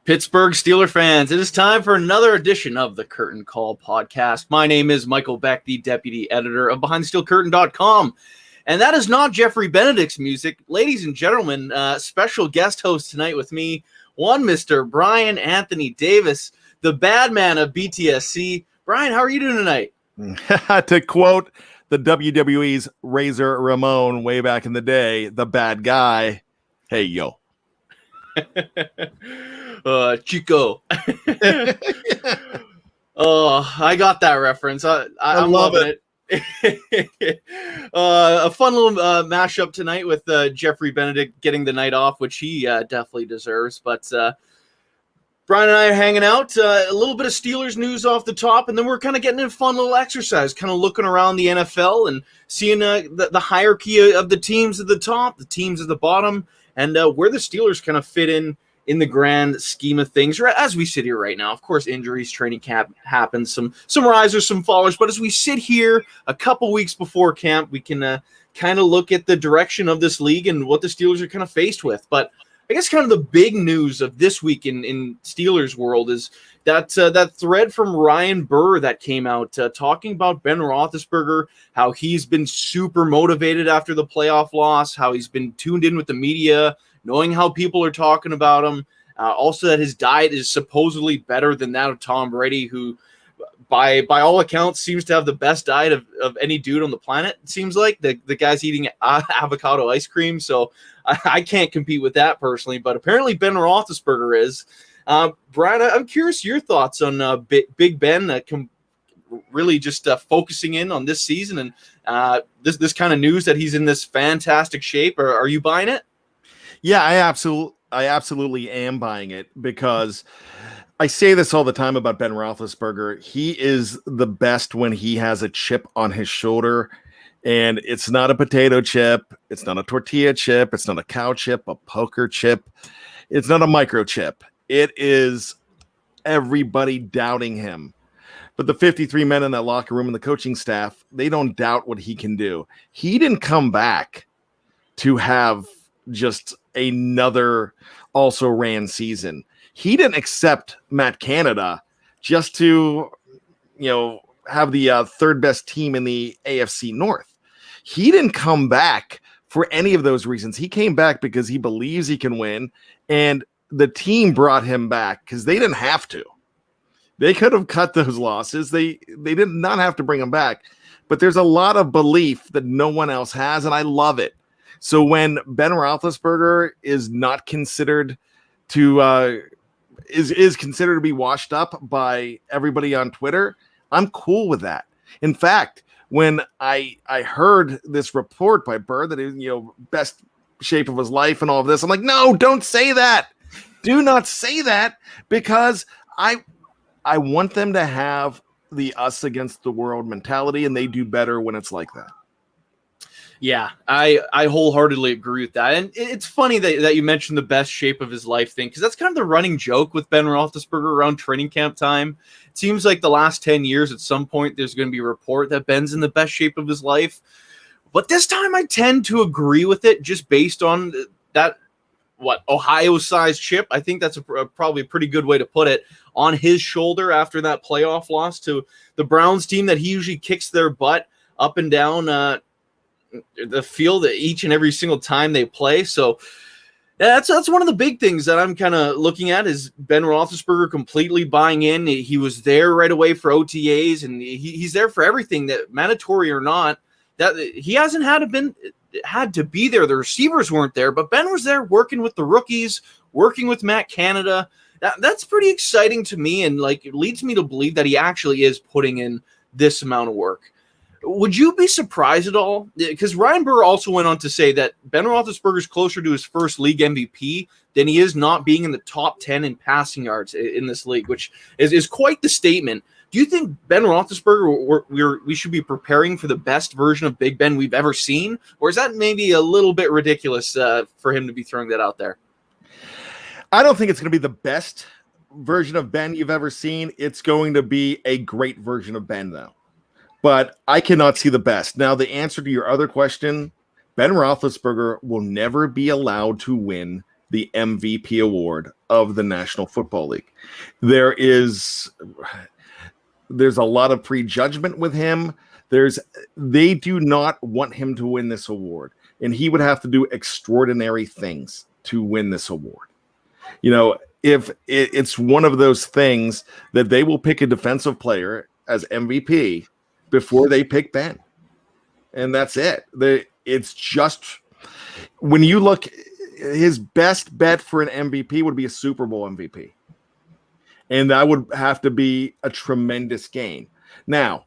Pittsburgh Steelers fans, it is time for another edition of the Curtain Call podcast. My name is Michael Beck, the deputy editor of BehindTheSteelCurtain.com. And that is not Jeffrey Benedict's music. Ladies and gentlemen, special guest host tonight with me, one Mr. Bryan Anthony Davis, the bad man of BTSC. Bryan, how are you doing tonight? To quote the WWE's Razor Ramon way back in the day, the bad guy, hey, yo. Chico. Oh, I got that reference. I'm love loving it. A fun little mashup tonight with Jeffrey Benedict getting the night off, which he definitely deserves. But Bryan and I are hanging out. A little bit of Steelers news off the top, and then we're kind of getting a fun little exercise, kind of looking around the NFL and seeing the hierarchy of the teams at the top, the teams at the bottom, and where the Steelers kind of fit in the grand scheme of things, as we sit here right now. Of course, injuries, training camp happens, some risers, some fallers, but as we sit here a couple weeks before camp, we can kind of look at the direction of this league and what the Steelers are kind of faced with. But I guess kind of the big news of this week in Steelers world is that thread from Ryan Burr that came out talking about Ben Roethlisberger, how he's been super motivated after the playoff loss, how he's been tuned in with the media, knowing how people are talking about him. Also that his diet is supposedly better than that of Tom Brady, who by all accounts seems to have the best diet of any dude on the planet. It seems like the guy's eating avocado ice cream. So I can't compete with that personally, but apparently Ben Roethlisberger is. Bryan, I'm curious your thoughts on Big Ben really just focusing in on this season and this kind of news that he's in this fantastic shape. Are you buying it? Yeah, I absolutely am buying it, because I say this all the time about Ben Roethlisberger. He is the best when he has a chip on his shoulder, and it's not a potato chip, it's not a tortilla chip, it's not a cow chip, a poker chip, it's not a microchip. It is everybody doubting him. But the 53 men in that locker room and the coaching staff, they don't doubt what he can do. He didn't come back to have just another also ran season. He didn't accept Matt Canada just to, have the third best team in the AFC North. He didn't come back for any of those reasons. He came back because he believes he can win, and the team brought him back because they didn't have to. They could have cut those losses. They did not have to bring him back, but there's a lot of belief that no one else has, and I love it. So when Ben Roethlisberger is not considered to is considered to be washed up by everybody on Twitter, I'm cool with that. In fact, when I heard this report by Burr that he was, best shape of his life and all of this, I'm like, no, don't say that. Do not say that, because I want them to have the us against the world mentality, and they do better when it's like that. Yeah, I wholeheartedly agree with that. And it's funny that you mentioned the best shape of his life thing, because that's kind of the running joke with Ben Roethlisberger around training camp time. It seems like the last 10 years, at some point, there's going to be a report that Ben's in the best shape of his life. But this time I tend to agree with it, just based on that, Ohio-sized chip. I think that's probably a pretty good way to put it, on his shoulder after that playoff loss to the Browns team that he usually kicks their butt up and down the field each and every single time they play. So that's one of the big things that I'm kind of looking at, is Ben Roethlisberger completely buying in. He was there right away for OTAs, and he's there for everything, that mandatory or not. That he hasn't had to be there. The receivers weren't there, but Ben was there working with the rookies, working with Matt Canada. That's pretty exciting to me, and it leads me to believe that he actually is putting in this amount of work. Would you be surprised at all? Because Ryan Burr also went on to say that Ben Roethlisberger is closer to his first league MVP than he is not being in the top 10 in passing yards in this league, which is quite the statement. Do you think Ben Roethlisberger, we should be preparing for the best version of Big Ben we've ever seen? Or is that maybe a little bit ridiculous for him to be throwing that out there? I don't think it's going to be the best version of Ben you've ever seen. It's going to be a great version of Ben, though. But I cannot see the best. Now, the answer to your other question, Ben Roethlisberger will never be allowed to win the MVP award of the National Football League. There's a lot of prejudgment with him. They do not want him to win this award, and he would have to do extraordinary things to win this award. If it's one of those things that they will pick a defensive player as MVP before they pick Ben, and that's it. It's just, when you look, his best bet for an MVP would be a Super Bowl MVP. And that would have to be a tremendous game. Now,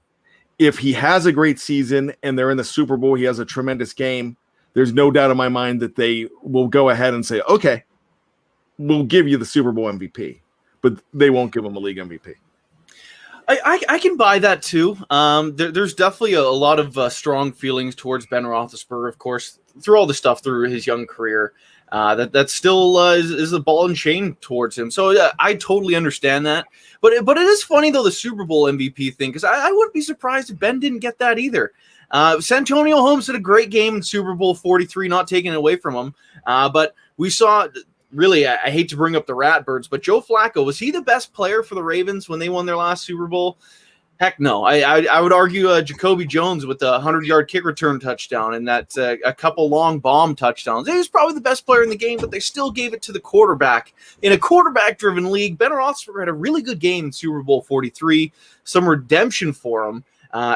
if he has a great season and they're in the Super Bowl, he has a tremendous game, there's no doubt in my mind that they will go ahead and say, okay, we'll give you the Super Bowl MVP. But they won't give him a league MVP. I can buy that too. There's definitely a lot of strong feelings towards Ben Roethlisberger, of course, through all the stuff through his young career. That still is a ball and chain towards him. So I totally understand that. But it is funny, though, the Super Bowl MVP thing, because I wouldn't be surprised if Ben didn't get that either. Santonio Holmes had a great game in Super Bowl 43, not taking it away from him. But we saw, really, I hate to bring up the Ratbirds, but Joe Flacco, was he the best player for the Ravens when they won their last Super Bowl? Heck no. I would argue Jacoby Jones with the 100-yard kick return touchdown and that a couple long bomb touchdowns. He was probably the best player in the game, but they still gave it to the quarterback. In a quarterback-driven league, Ben Roethlisberger had a really good game in Super Bowl 43, some redemption for him.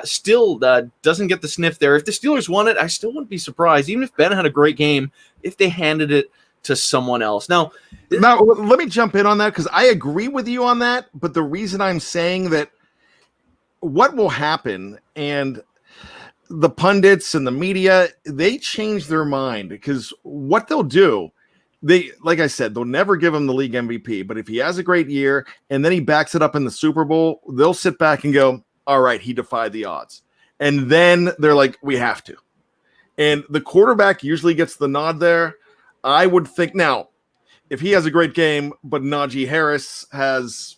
Still doesn't get the sniff there. If the Steelers won it, I still wouldn't be surprised, even if Ben had a great game, if they handed it to someone else. Now, let me jump in on that, because I agree with you on that, but the reason I'm saying that, what will happen, and the pundits and the media, they change their mind, because what they'll do, like I said, they'll never give him the league MVP, but if he has a great year and then he backs it up in the Super Bowl, they'll sit back and go, all right, he defied the odds. And then they're like, we have to. And the quarterback usually gets the nod there. I would think, now, if he has a great game, but Najee Harris has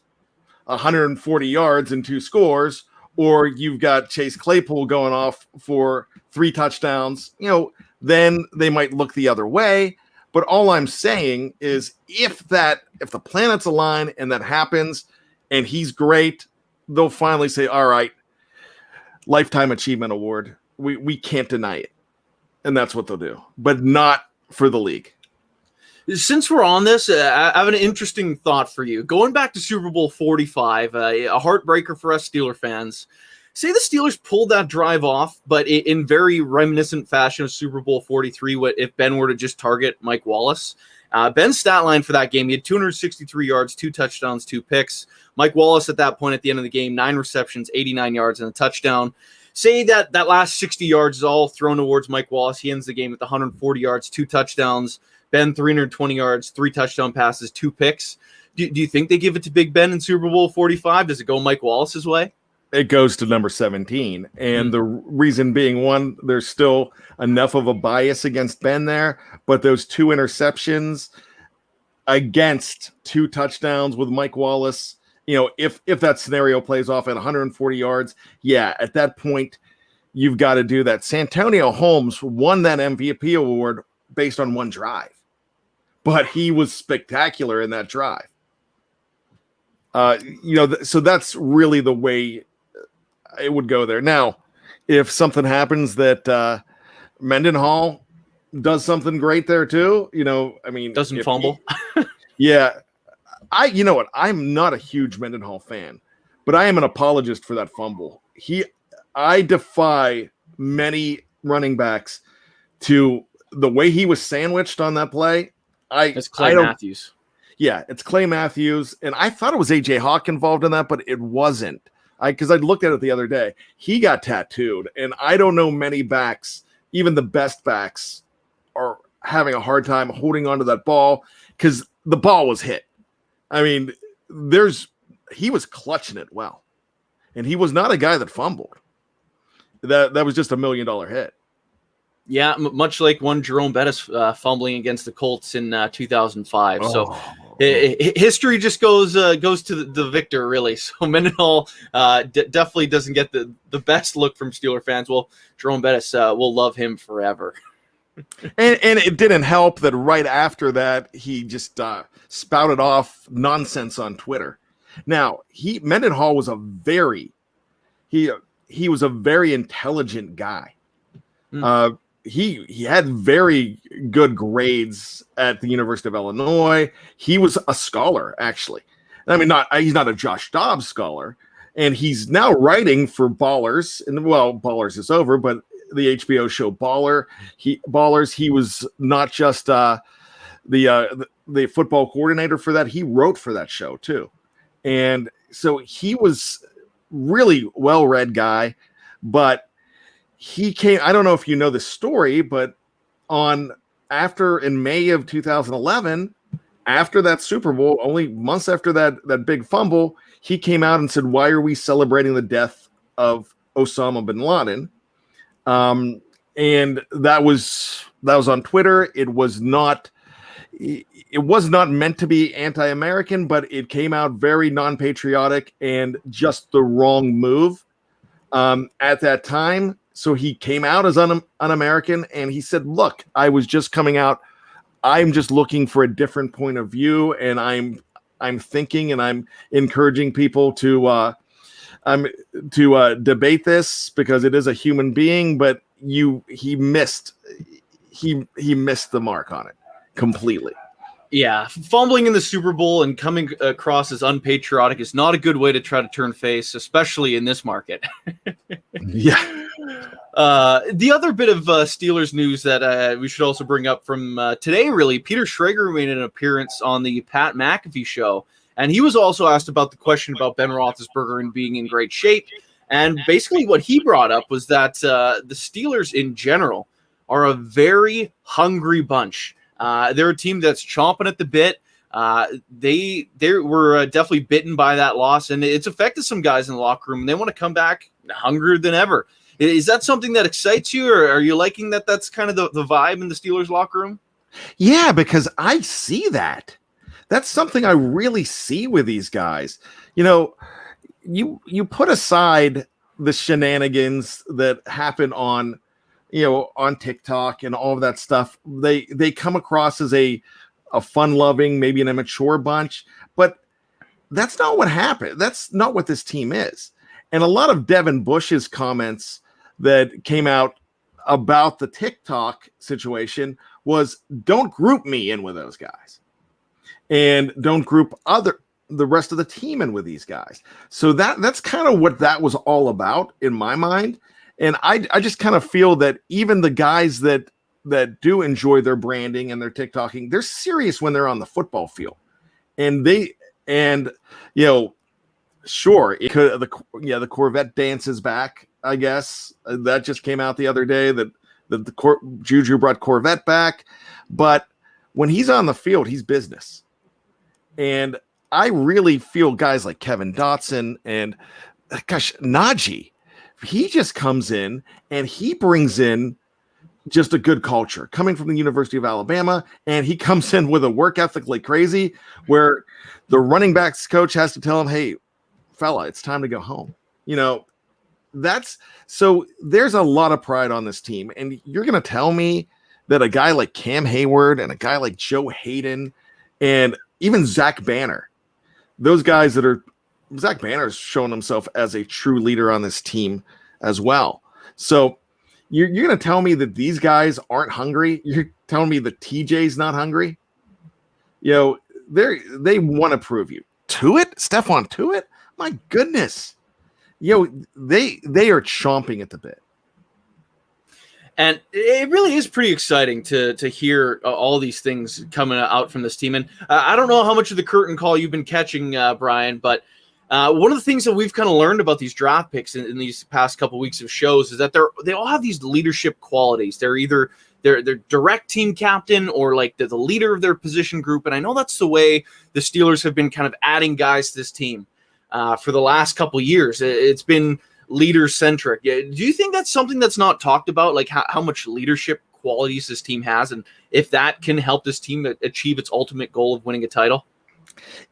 140 yards and 2 scores, or you've got Chase Claypool going off for 3 touchdowns, then they might look the other way. But all I'm saying is, if the planets align and that happens and he's great, they'll finally say, all right, Lifetime Achievement Award. We can't deny it. And that's what they'll do, but not for the league. Since we're on this, I have an interesting thought for you. Going back to Super Bowl 45, a heartbreaker for us Steeler fans. Say the Steelers pulled that drive off, but in very reminiscent fashion of Super Bowl 43, if Ben were to just target Mike Wallace. Ben's stat line for that game, he had 263 yards, 2 touchdowns, 2 picks. Mike Wallace at that point at the end of the game, 9 receptions, 89 yards, and a touchdown. Say that last 60 yards is all thrown towards Mike Wallace. He ends the game with 140 yards, 2 touchdowns. Ben, 320 yards, 3 touchdown passes, 2 picks. Do you think they give it to Big Ben in Super Bowl 45? Does it go Mike Wallace's way? It goes to number 17. And the reason being, one, there's still enough of a bias against Ben there, but those 2 interceptions against 2 touchdowns with Mike Wallace, if that scenario plays off at 140 yards, yeah, at that point, you've got to do that. Santonio Holmes won that MVP award based on 1 drive, but he was spectacular in that drive. So that's really the way it would go there. Now, if something happens that Mendenhall does something great there too, doesn't fumble. Yeah. You know what? I'm not a huge Mendenhall fan, but I am an apologist for that fumble. I defy many running backs to the way he was sandwiched on that play. It's Clay Matthews. Yeah, it's Clay Matthews. And I thought it was A.J. Hawk involved in that, but it wasn't. Because I looked at it the other day. He got tattooed. And I don't know many backs, even the best backs, are having a hard time holding onto that ball because the ball was hit. I mean, he was clutching it well. And he was not a guy that fumbled. That was just $1 million hit. Yeah, much like one Jerome Bettis fumbling against the Colts in 2005. Oh. So history just goes to the victor, really. So Mendenhall definitely doesn't get the best look from Steeler fans. Well, Jerome Bettis will love him forever. And it didn't help that right after that, he just spouted off nonsense on Twitter. Now, Mendenhall was he was a very intelligent guy. He had very good grades at the University of Illinois. He was a scholar, actually. I mean, he's not a Josh Dobbs scholar, and he's now writing for Ballers. And Ballers is over, but the HBO show Ballers. He was not just the football coordinator for that. He wrote for that show too, and so he was really well-read guy. But he came. I don't know if you know this story, but in May of 2011, after that Super Bowl, only months after that big fumble, he came out and said, "Why are we celebrating the death of Osama bin Laden?" And that was on Twitter. It was not meant to be anti-American, but it came out very non-patriotic and just the wrong move at that time. So he came out as un-American, and he said, "Look, I was just coming out. I'm just looking for a different point of view, and I'm thinking and I'm encouraging people to debate this because it is a human being." But he missed the mark on it completely. Yeah, fumbling in the Super Bowl and coming across as unpatriotic is not a good way to try to turn face, especially in this market. Yeah. The other bit of Steelers news that we should also bring up from today, really, Peter Schrager made an appearance on the Pat McAfee show, and he was also asked about the question about Ben Roethlisberger and being in great shape. And basically what he brought up was that the Steelers in general are a very hungry bunch. They're a team that's chomping at the bit. They were definitely bitten by that loss, and it's affected some guys in the locker room, and they want to come back hungrier than ever. Is that something that excites you, or are you liking that that's kind of the vibe in the Steelers locker room? Yeah, because I see that. That's something I really see with these guys. You know, you put aside the shenanigans that happen on TikTok and all of that stuff. They come across as a fun-loving, maybe an immature bunch, but that's not what happened. That's not what this team is. And a lot of Devin Bush's comments that came out about the TikTok situation was, don't group me in with those guys, and don't group the rest of the team in with these guys. So that's kind of what that was all about in my mind. And I just kind of feel that even the guys that do enjoy their branding and their TikToking, they're serious when they're on the football field. And sure, it could, the Corvette dance is back, I guess. That just came out the other day that Juju brought Corvette back. But when he's on the field, he's business. And I really feel guys like Kevin Dotson and, Najee, he just comes in and he brings in just a good culture coming from the University of Alabama. And he comes in with a work ethic like crazy, where the running backs coach has to tell him, "Hey, fella, it's time to go home." So there's a lot of pride on this team. And you're going to tell me that a guy like Cam Hayward and a guy like Joe Hayden and even Zach Banner, those guys Zach Banner's shown himself as a true leader on this team as well. So you're going to tell me that these guys aren't hungry? You're telling me that TJ's not hungry? They want to prove you. Stephon Tuitt? My goodness. They are chomping at the bit. And it really is pretty exciting to hear all these things coming out from this team. And I don't know how much of the curtain call you've been catching, Bryan, but one of the things that we've kind of learned about these draft picks in these past couple weeks of shows is that they all have these leadership qualities. They're either they're direct team captain or like they're the leader of their position group. And I know that's the way the Steelers have been kind of adding guys to this team for the last couple of years. It's been leader centric. Do you think that's something that's not talked about, like how much leadership qualities this team has, and if that can help this team achieve its ultimate goal of winning a title?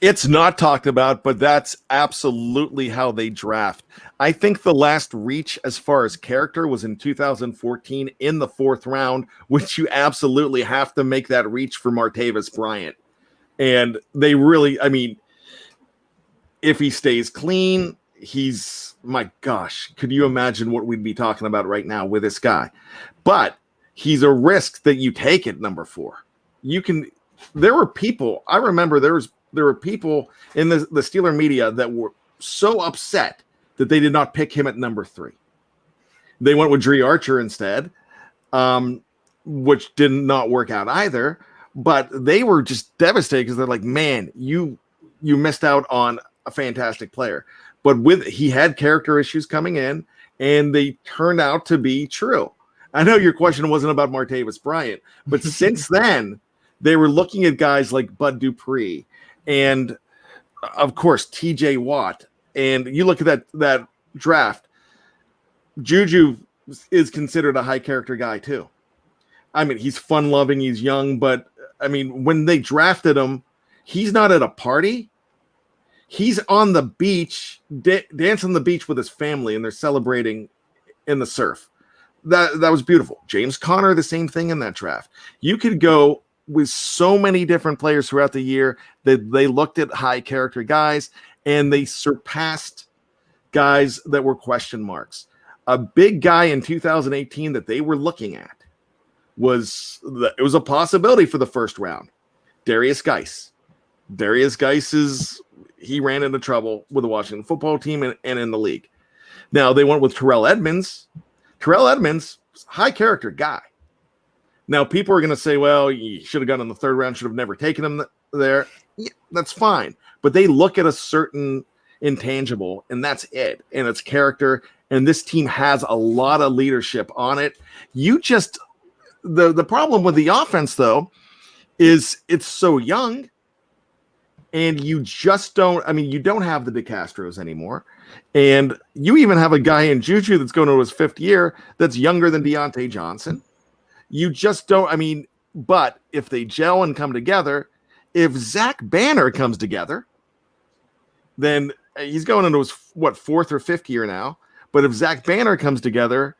It's not talked about, but that's absolutely how they draft. I think the last reach as far as character was in 2014 in the 4th round, which you absolutely have to make that reach for Martavis Bryant. And they really, I mean, if he stays clean, my gosh, could you imagine what we'd be talking about right now with this guy? But he's a risk that you take at number 4. There were people, I remember there were people in the Steeler media that were so upset that they did not pick him at number 3. They went with Dre Archer instead, which did not work out either. But they were just devastated because they're like, man, you missed out on a fantastic player. But he had character issues coming in, and they turned out to be true. I know your question wasn't about Martavis Bryant, but since then, they were looking at guys like Bud Dupree and, of course, TJ Watt. And you look at that draft, Juju is considered a high character guy too. I mean, he's fun loving, he's young, but I mean, when they drafted him, he's not at a party. He's on the beach, dancing on the beach with his family, and they're celebrating in the surf. That was beautiful. James Conner, the same thing in that draft. You could go with so many different players throughout the year that they looked at high character guys and they surpassed guys that were question marks. A big guy in 2018 that they were looking at was a possibility for the 1st round. Darius Geis. Darius Geis he ran into trouble with the Washington football team and in the league. Now they went with Terrell Edmonds. Terrell Edmonds, high character guy. Now people are going to say, well, you should have gone in the 3rd round, should have never taken him there. Yeah, that's fine. But they look at a certain intangible, and that's it. And it's character. And this team has a lot of leadership on it. The problem with the offense, though, is it's so young. And you just don't have the DeCastros anymore. And you even have a guy in Juju that's going to his 5th year that's younger than Deontay Johnson. You just don't, but if they gel and come together, if Zach Banner comes together, then he's going into his, 4th or 5th year now. But if Zach Banner comes together,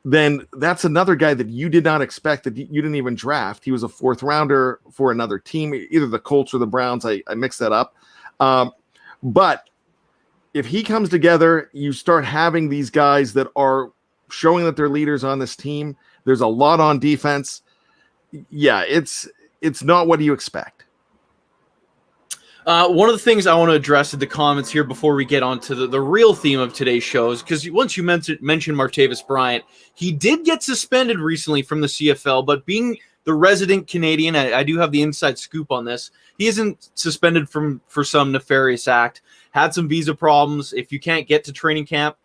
then that's another guy that you did not expect, that you didn't even draft. He was a 4th rounder for another team, either the Colts or the Browns. I mixed that up. But if he comes together, you start having these guys that are showing that they're leaders on this team. There's a lot on defense. Yeah, it's not what you expect. One of the things I want to address in the comments here before we get on to the real theme of today's show is because once you mentioned Martavis Bryant, he did get suspended recently from the CFL, but being the resident Canadian, I do have the inside scoop on this. He isn't suspended for some nefarious act, had some visa problems. If you can't get to training camp,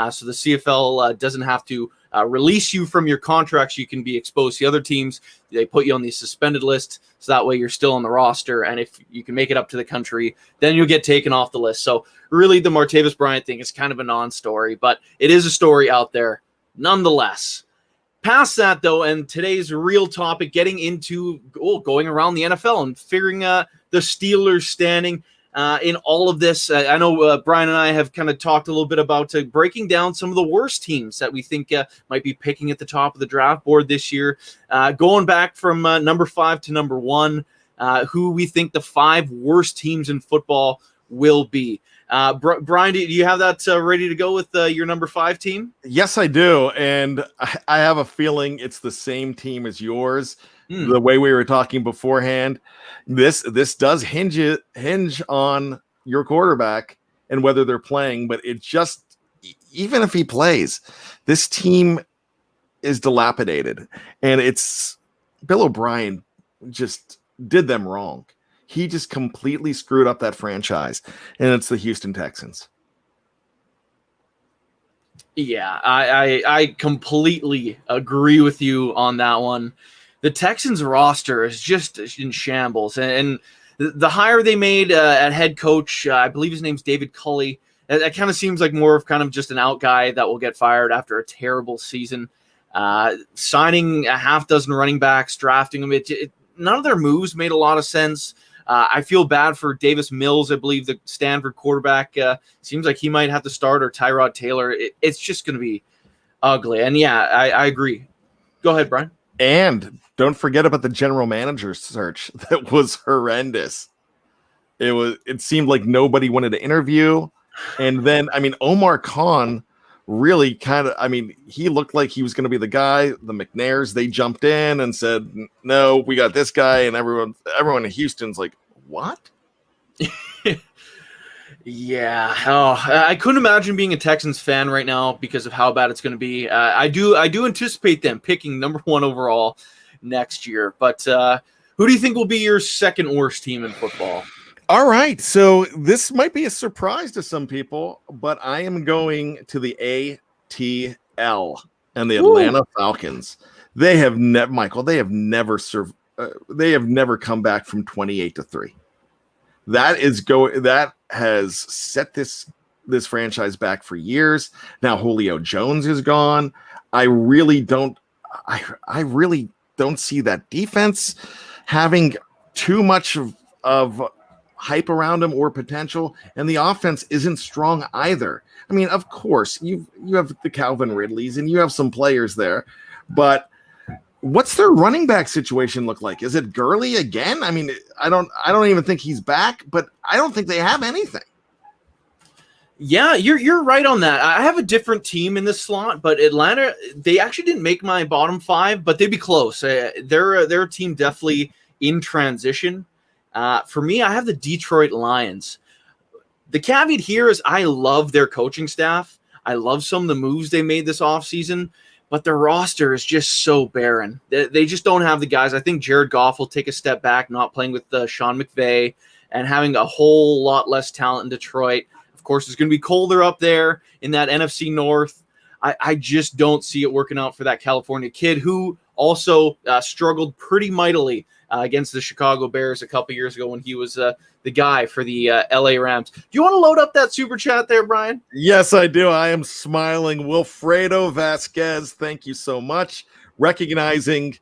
so the CFL doesn't have to release you from your contracts, you can be exposed to the other teams. They put you on the suspended list, so that way you're still on the roster. And if you can make it up to the country, then you'll get taken off the list. So really, the Martavis Bryant thing is kind of a non-story, but it is a story out there nonetheless. Past that, though, and today's real topic, getting into going around the NFL and figuring the Steelers standing in all of this. I know Bryan and I have kind of talked a little bit about breaking down some of the worst teams that we think might be picking at the top of the draft board this year, going back from number 5 to number 1, who we think the 5 worst teams in football will be. Bryan, do you have that ready to go with your number 5 team? Yes, I do. And I have a feeling it's the same team as yours. The way we were talking beforehand, this does hinge on your quarterback and whether they're playing, but it just, even if he plays, this team is dilapidated, and it's Bill O'Brien just did them wrong. He just completely screwed up that franchise, and it's the Houston Texans. Yeah, I completely agree with you on that one. The Texans roster is just in shambles, and the hire they made at head coach, I believe his name's David Culley, that kind of seems like more of kind of just an out guy that will get fired after a terrible season. Signing a half dozen running backs, drafting them, none of their moves made a lot of sense. I feel bad for Davis Mills. I believe the Stanford quarterback seems like he might have to start, or Tyrod Taylor. It's just going to be ugly. And yeah, I agree. Go ahead, Brian. And don't forget about the general manager search. That was horrendous. It seemed like nobody wanted to interview. And then, I mean, Omar Khan really kind of, he looked like he was going to be the guy. The McNairs, they jumped in and said, no, we got this guy. And everyone in Houston's like, what? Yeah. Oh, I couldn't imagine being a Texans fan right now because of how bad it's going to be. I do anticipate them picking number 1 overall next year. But who do you think will be your second worst team in football? All right. So this might be a surprise to some people, but I am going to the ATL and the Atlanta Falcons. They have never they have never come back from 28-3. That has set this franchise back for years. Now Julio Jones is gone. I really don't see that defense having too much of hype around him or potential, and the offense isn't strong either. I mean, of course, you have the Calvin Ridleys and you have some players there, but what's their running back situation look like? Is it Gurley again? I mean, I don't even think he's back, but I don't think they have anything. Yeah, you're right on that. I have a different team in this slot, but Atlanta, they actually didn't make my bottom 5, but they'd be close. They're a team definitely in transition. For me, I have the Detroit Lions. The caveat here is I love their coaching staff. I love some of the moves they made this offseason, but their roster is just so barren. They just don't have the guys. I think Jared Goff will take a step back, not playing with Sean McVay and having a whole lot less talent in Detroit. Of course, it's going to be colder up there in that NFC North. I just don't see it working out for that California kid who also struggled pretty mightily against the Chicago Bears a couple years ago when he was the guy for the LA Rams. Do you want to load up that super chat there, Brian? Yes, I do. I am smiling. Wilfredo Vasquez, thank you so much. Recognizing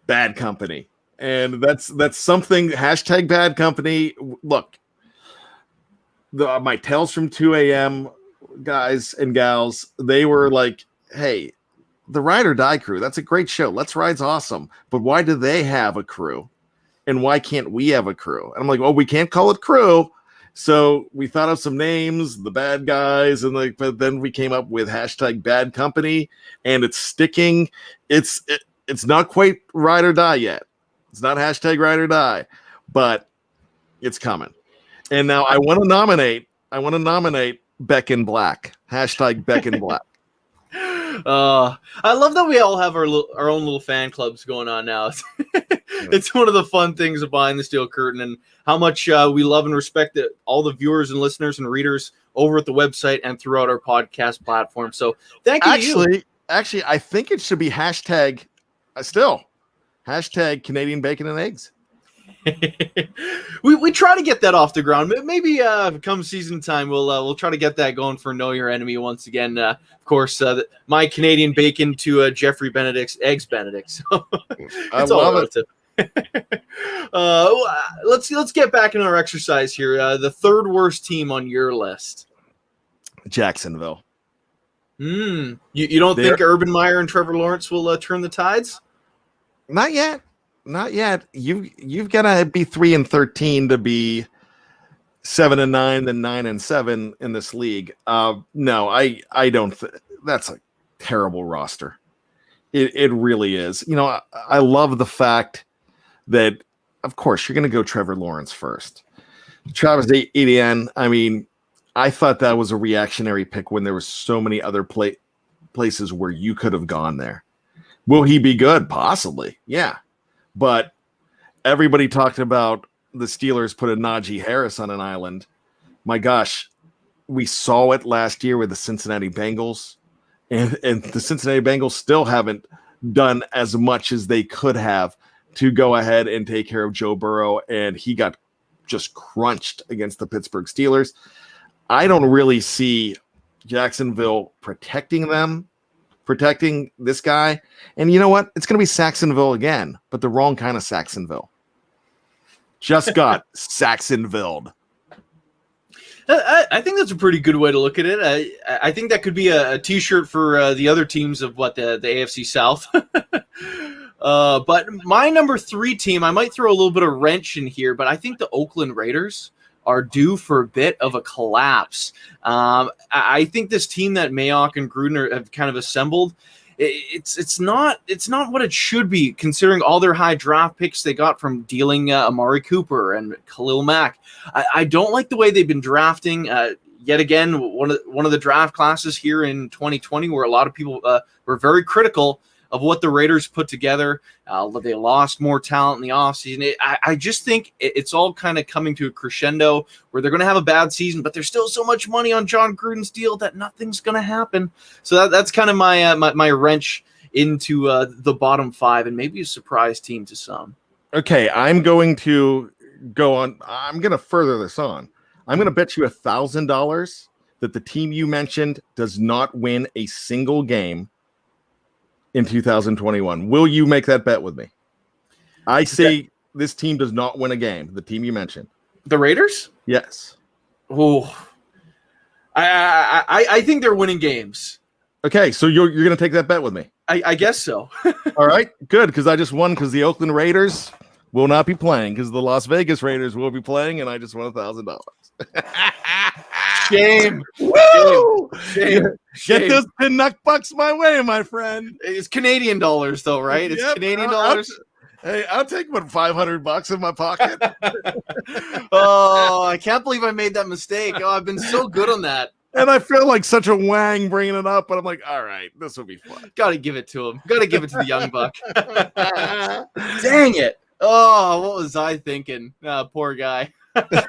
bad company. And that's something, hashtag bad company. Look, my Tales from 2 a.m. guys and gals, they were like, hey, the Ride or Die crew, that's a great show. Let's Ride's awesome. But why do they have a crew? And why can't we have a crew? And I'm like, well, we can't call it crew. So we thought of some names, the bad guys, and but then we came up with hashtag bad company, and it's sticking. It's not quite Ride or Die yet. It's not hashtag Ride or Die, but it's coming. And now I want to nominate Beck in Black. Hashtag Beck in Black. I love that we all have our own little fan clubs going on now. It's one of the fun things of Behind the Steel Curtain, and how much we love and respect all the viewers and listeners and readers over at the website and throughout our podcast platform. So thank you. Actually, I think it should be hashtag Canadian Bacon and Eggs. we try to get that off the ground. Maybe come season time we'll try to get that going for Know Your Enemy once again. Of course, my Canadian bacon to Jeffrey Benedict's Eggs Benedict. So it's all relative. Let's get back into our exercise here. The third worst team on your list, Jacksonville. You don't think Urban Meyer and Trevor Lawrence will turn the tides? Not yet. You've got to be 3-13 to be 7-9, then 9-7 in this league. No, I don't. That's a terrible roster. It really is. You know, I love the fact that, of course, you're going to go Trevor Lawrence first. Travis Etienne, I mean, I thought that was a reactionary pick when there were so many other places where you could have gone there. Will he be good? Possibly, yeah. But everybody talked about the Steelers put a Najee Harris on an island. My gosh, we saw it last year with the Cincinnati Bengals, and the Cincinnati Bengals still haven't done as much as they could have to go ahead and take care of Joe Burrow, and he got just crunched against the Pittsburgh Steelers. I don't really see Jacksonville protecting this guy. And you know what? It's going to be Saxonville again, but the wrong kind of Saxonville. just got Saxonville. I think that's a pretty good way to look at it. I think that could be a T-shirt for the other teams of the AFC South. But my number 3 team, I might throw a little bit of wrench in here, but I think the Oakland Raiders are due for a bit of a collapse. I think this team that Mayock and Gruden have kind of assembled, it's not what it should be, considering all their high draft picks they got from dealing Amari Cooper and Khalil Mack. I don't like the way they've been drafting. Yet again, one of the draft classes here in 2020, where a lot of people were very critical of what the Raiders put together. They lost more talent in the offseason. I just think it's all kind of coming to a crescendo where they're going to have a bad season, but there's still so much money on John Gruden's deal that nothing's going to happen. So that's kind of my wrench into the bottom 5 and maybe a surprise team to some. Okay, I'm going to go on. I'm going to further this on. I'm going to bet you $1,000 that the team you mentioned does not win a single game in 2021. Will you make that bet with me? I say this team does not win a game. The team you mentioned, the Raiders. Yes. Oh, I think they're winning games. Okay, so you're going to take that bet with me. I guess so. All right, good, because I just won because the Oakland Raiders will not be playing because the Las Vegas Raiders will be playing, and I just won $1,000. Shame. Woo! Shame. Get those Pinnock bucks my way, my friend. It's Canadian dollars, though, right? It's Canadian dollars. I'll take $500 in my pocket. Oh, I can't believe I made that mistake. Oh, I've been so good on that. And I feel like such a wang bringing it up, but I'm like, all right, this will be fun. Got to give it to him. Got to give it to the young buck. Dang it. Oh, what was I thinking? Poor guy. Okay,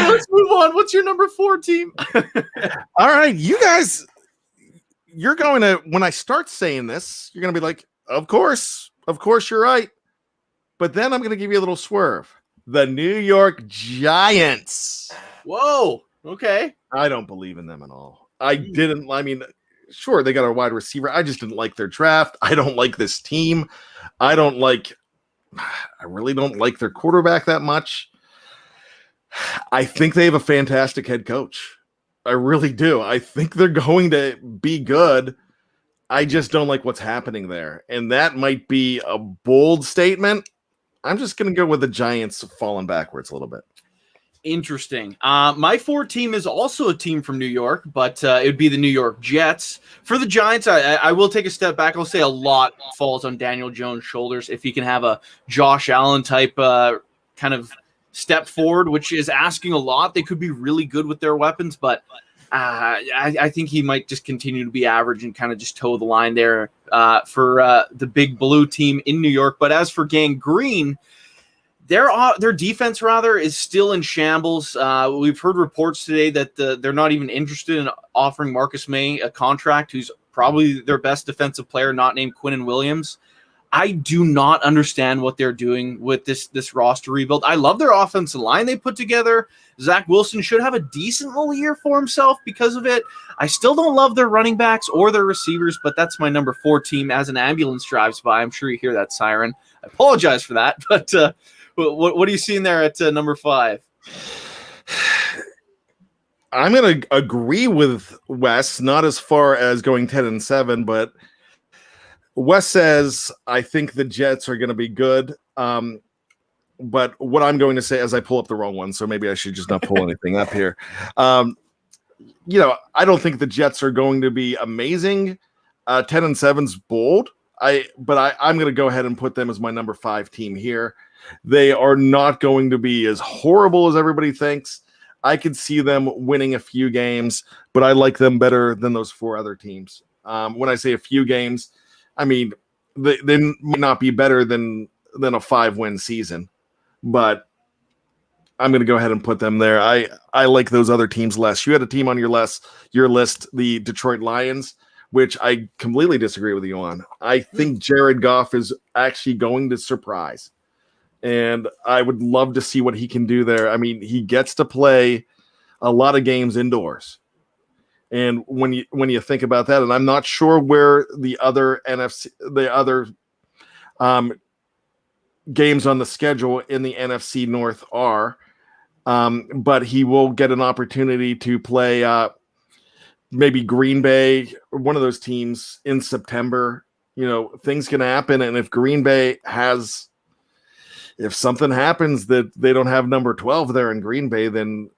let's move on. What's your number 4 team? All right, you guys, you're going to, when I start saying this, you're going to be like, of course you're right. But then I'm going to give you a little swerve. The New York Giants. Whoa. Okay. I don't believe in them at all. I mean, sure, they got a wide receiver. I just didn't like their draft. I don't like this team. I really don't like their quarterback that much. I think they have a fantastic head coach. I really do. I think they're going to be good. I just don't like what's happening there. And that might be a bold statement. I'm just going to go with the Giants falling backwards a little bit. Interesting. My 4 team is also a team from New York, but it would be the New York Jets. For the Giants, I will take a step back. I'll say a lot falls on Daniel Jones' shoulders. If he can have a Josh Allen type kind of step forward, which is asking a lot, they could be really good with their weapons, but I think he might just continue to be average and kind of just toe the line there for the big blue team in New York. But as for Gang Green, their defense, rather, is still in shambles. We've heard reports today that they're not even interested in offering Marcus May a contract, who's probably their best defensive player, not named Quinnen Williams. I do not understand what they're doing with this roster rebuild. I love their offensive line they put together. Zach Wilson should have a decent little year for himself because of it. I still don't love their running backs or their receivers, but that's my number 4 team. As an ambulance drives by, I'm sure you hear that siren. I apologize for that, but what are you seeing there at number 5? I'm going to agree with Wes, not as far as going 10-7, but Wes says, I think the Jets are going to be good. But what I'm going to say, as I pull up the wrong one, so maybe I should just not pull anything up here. I don't think the Jets are going to be amazing. 10-7's bold. I'm going to go ahead and put them as my number 5 team here. They are not going to be as horrible as everybody thinks. I could see them winning a few games, but I like them better than those 4 other teams. When I say a few games, I mean, they might not be better than a 5-win season, but I'm going to go ahead and put them there. I like those other teams less. You had a team on your list, the Detroit Lions, which I completely disagree with you on. I think Jared Goff is actually going to surprise, and I would love to see what he can do there. I mean, he gets to play a lot of games indoors. And when you think about that, and I'm not sure where the other games on the schedule in the NFC North are. But he will get an opportunity to play maybe Green Bay, or one of those teams in September. Things can happen. And if Green Bay if something happens that they don't have number 12 there in Green Bay, then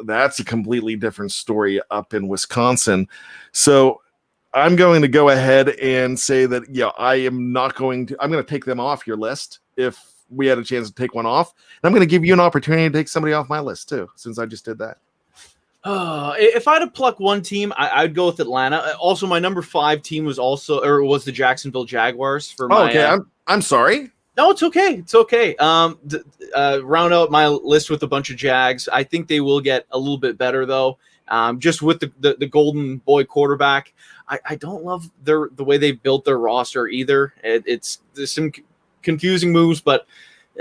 that's a completely different story up in Wisconsin. So I'm going to go ahead and say that, I'm going to take them off your list if we had a chance to take one off. And I'm going to give you an opportunity to take somebody off my list too, since I just did that. If I had to pluck one team, I'd go with Atlanta. Also, my number 5 team was the Jacksonville Jaguars for my. Okay, I'm sorry. No, it's okay. It's okay. Round out my list with a bunch of Jags. I think they will get a little bit better though. Just with the golden boy quarterback. I don't love the way they built their roster either. There's some confusing moves, but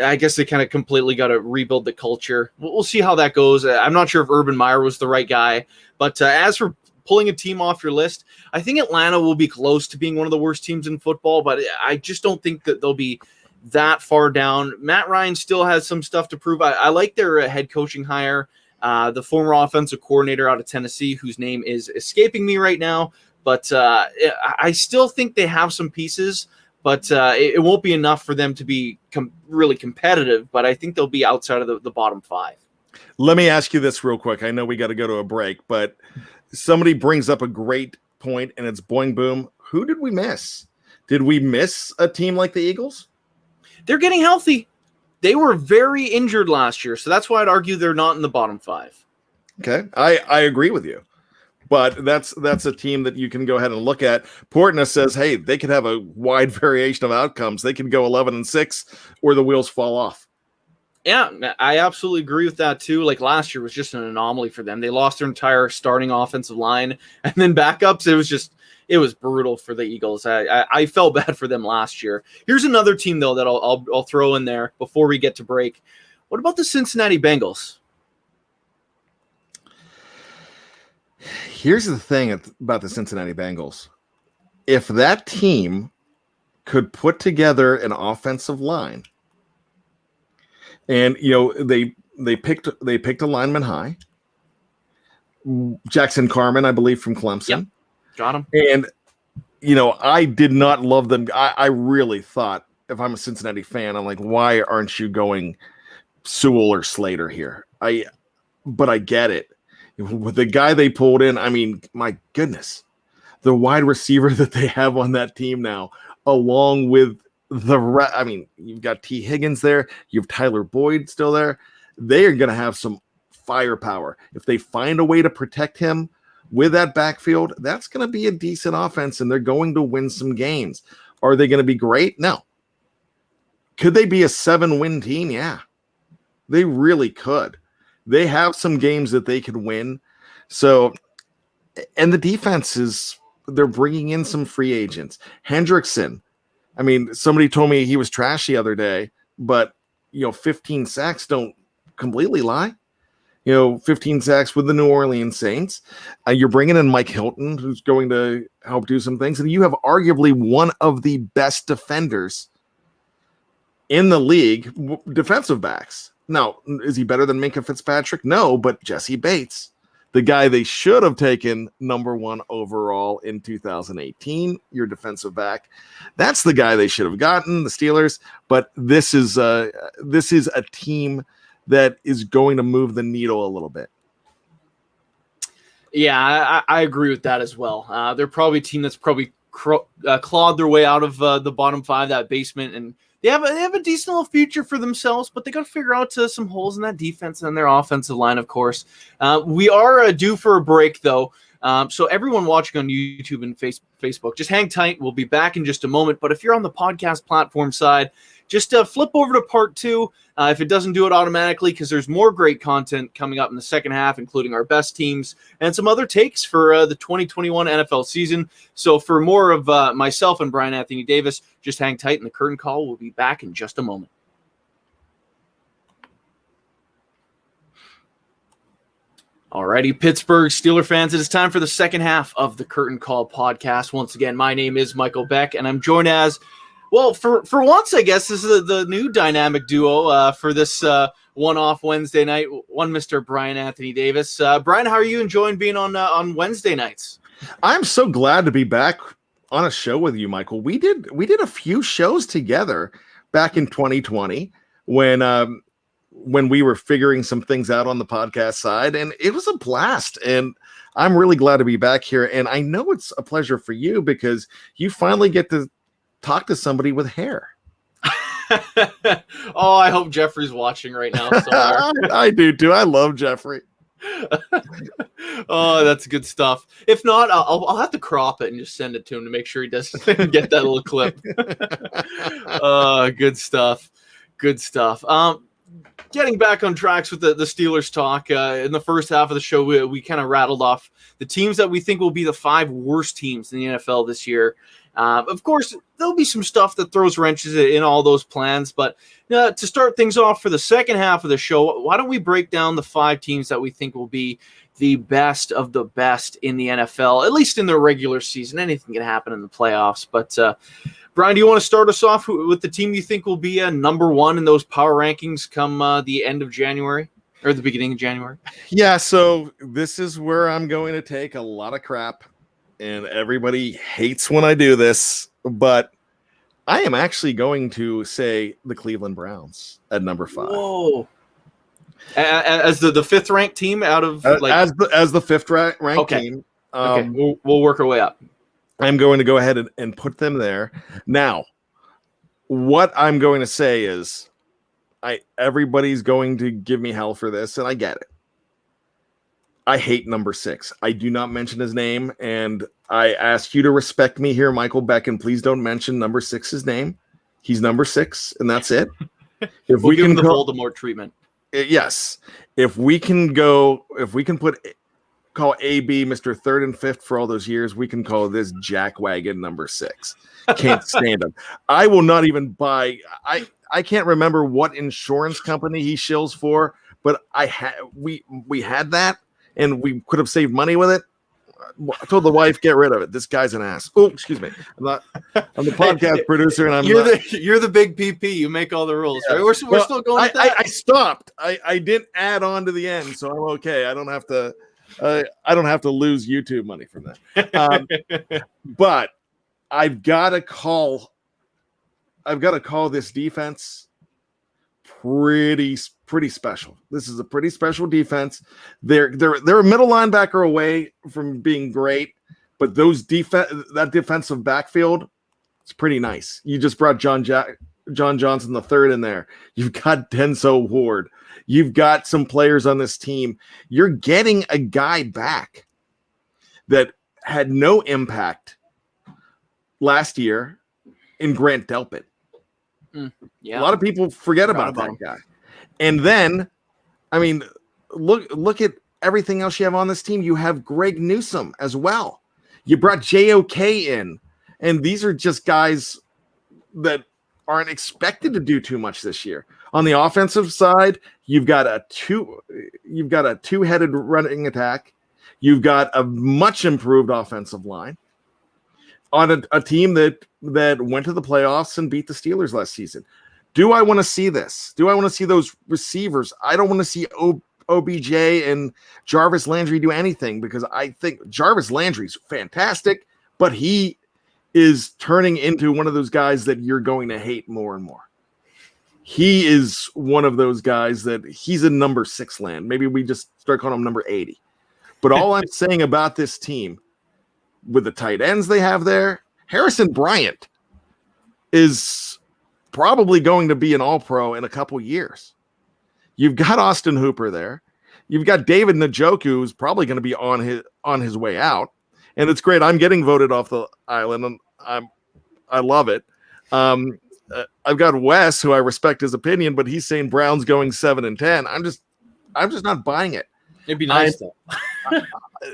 I guess they kind of completely got to rebuild the culture. We'll see how that goes. I'm not sure if Urban Meyer was the right guy, but as for pulling a team off your list, I think Atlanta will be close to being one of the worst teams in football, but I just don't think that they'll be that far down. Matt Ryan still has some stuff to prove. I like their head coaching hire, the former offensive coordinator out of Tennessee, whose name is escaping me right now, but I still think they have some pieces, but it won't be enough for them to be really competitive, but I think they'll be outside of the bottom 5. Let me ask you this real quick. I know we got to go to a break, but somebody brings up a great point, and it's boing boom. Who did we miss? Did we miss a team like the Eagles? They're getting healthy. They were very injured last year, so that's why I'd argue they're not in the bottom 5. Okay, I agree with you. But that's a team that you can go ahead and look at. Portna says, hey, they could have a wide variation of outcomes. They can go 11-6, or the wheels fall off. Yeah, I absolutely agree with that too. Like last year was just an anomaly for them. They lost their entire starting offensive line, and then backups. It was brutal for the Eagles. I felt bad for them last year. Here's another team though that I'll throw in there before we get to break. What about the Cincinnati Bengals? Here's the thing about the Cincinnati Bengals. If that team could put together an offensive line, and they picked a lineman high, Jackson Carman, I believe, from Clemson. Yep. Got him. And I did not love them. I really thought, if I'm a Cincinnati fan, I'm like, why aren't you going Sewell or Slater here? But I get it. With the guy they pulled in, I mean, my goodness, the wide receiver that they have on that team now, along with you've got T. Higgins there, you have Tyler Boyd still there. They are going to have some firepower. If they find a way to protect him with that backfield, that's going to be a decent offense, and they're going to win some games. Are they going to be great? No. Could they be a 7-win team? Yeah, they really could. They have some games that they could win. So, and the defense they're bringing in some free agents. Hendrickson, I mean, somebody told me he was trash the other day, but 15 sacks don't completely lie. 15 sacks with the New Orleans Saints. You're bringing in Mike Hilton, who's going to help do some things. And you have arguably one of the best defenders in the league, defensive backs. Now, is he better than Minkah Fitzpatrick? No, but Jesse Bates, the guy they should have taken number 1 overall in 2018, your defensive back. That's the guy they should have gotten, the Steelers. But this is a team that is going to move the needle a little bit. Yeah, I agree with that as well. They're probably a team that's probably clawed their way out of the bottom 5, that basement, and they have a decent little future for themselves, but they got to figure out some holes in that defense and their offensive line, of course. We are due for a break, though. So everyone watching on YouTube and Facebook, just hang tight. We'll be back in just a moment. But if you're on the podcast platform side, just flip over to part 2 if it doesn't do it automatically, because there's more great content coming up in the second half, including our best teams and some other takes for the 2021 NFL season. So for more of myself and Brian Anthony Davis, just hang tight, and the curtain call will be back in just a moment. Alrighty, Pittsburgh Steelers fans, it is time for the second half of the Curtain Call podcast. Once again, my name is Michael Beck, and I'm joined as Well, for once, I guess this is the new dynamic duo for this one-off Wednesday night. One Mr. Bryan Anthony Davis. Bryan, how are you enjoying being on Wednesday nights? I'm so glad to be back on a show with you, Michael. We did a few shows together back in 2020 when we were figuring some things out on the podcast side, and it was a blast. And I'm really glad to be back here. And I know it's a pleasure for you because you finally get to talk to somebody with hair. Oh, I hope Jeffrey's watching right now somewhere. I do too. I love Jeffrey. Oh, that's good stuff. If not, I'll have to crop it and just send it to him to make sure he doesn't get that little clip. Good stuff. Good stuff. Getting back on tracks with the Steelers talk, in the first half of the show, we kind of rattled off the teams that we think will be the 5 worst teams in the NFL this year. Of course, there'll be some stuff that throws wrenches in all those plans, but to start things off for the second half of the show, why don't we break down the 5 teams that we think will be the best of the best in the NFL, at least in the regular season. Anything can happen in the playoffs, but Bryan, do you want to start us off with the team you think will be number 1 in those power rankings come the end of January or the beginning of January? Yeah, so this is where I'm going to take a lot of crap, and everybody hates when I do this, but I am actually going to say the Cleveland Browns at number 5. Whoa. As the 5th ranked team out of as the 5th ranked team. Okay, we'll work our way up. I'm going to go ahead and put them there. Now, what I'm going to say is everybody's going to give me hell for this, and I get it. I hate number 6. I do not mention his name, and I ask you to respect me here, Michael Beck, and please don't mention number 6's name. He's number 6, and that's it. If we give him the Voldemort treatment. Yes. If we can call AB Mr. 3rd and 5th for all those years, we can call this jackwagon number 6. Can't stand him. I will not even buy. I can't remember what insurance company he shills for, but we had that, and we could have saved money with it. I told the wife, get rid of it. This guy's an ass. Oh, excuse me. I'm the podcast producer, and you're the big PP. You make all the rules, right? We're still going with that. I stopped. I didn't add on to the end, so I'm okay. I don't have to lose YouTube money from that. But I've got to call this defense pretty special. This is a pretty special defense. They're a middle linebacker away from being great, but that defensive backfield, it's pretty nice. You just brought John Johnson the third in there. You've got Denzel Ward. You've got some players on this team. You're getting a guy back that had no impact last year in Grant Delpit. Yeah. A lot of people forget about that guy. And then, I mean, look at everything else you have on this team. You have Greg Newsome as well. You brought JOK in, and these are just guys that aren't expected to do too much this year. On the offensive side, you've got a two-headed running attack. You've got a much improved offensive line on a team that went to the playoffs and beat the Steelers last season. Do I want to see this? Do I want to see those receivers? I don't want to see OBJ and Jarvis Landry do anything, because I think Jarvis Landry's fantastic, but he is turning into one of those guys that you're going to hate more and more. He is one of those guys that he's in number 6 land. Maybe we just start calling him number 80. But all I'm saying about this team, with the tight ends they have there, Harrison Bryant is probably going to be an all-pro in a couple years. You've got Austin Hooper there. You've got David Njoku, who's probably going to be on his way out. And it's great. I'm getting voted off the island, and I love it. I've got Wes, who I respect his opinion, but he's saying Brown's going 7-10. I'm just not buying it. It'd be nice though.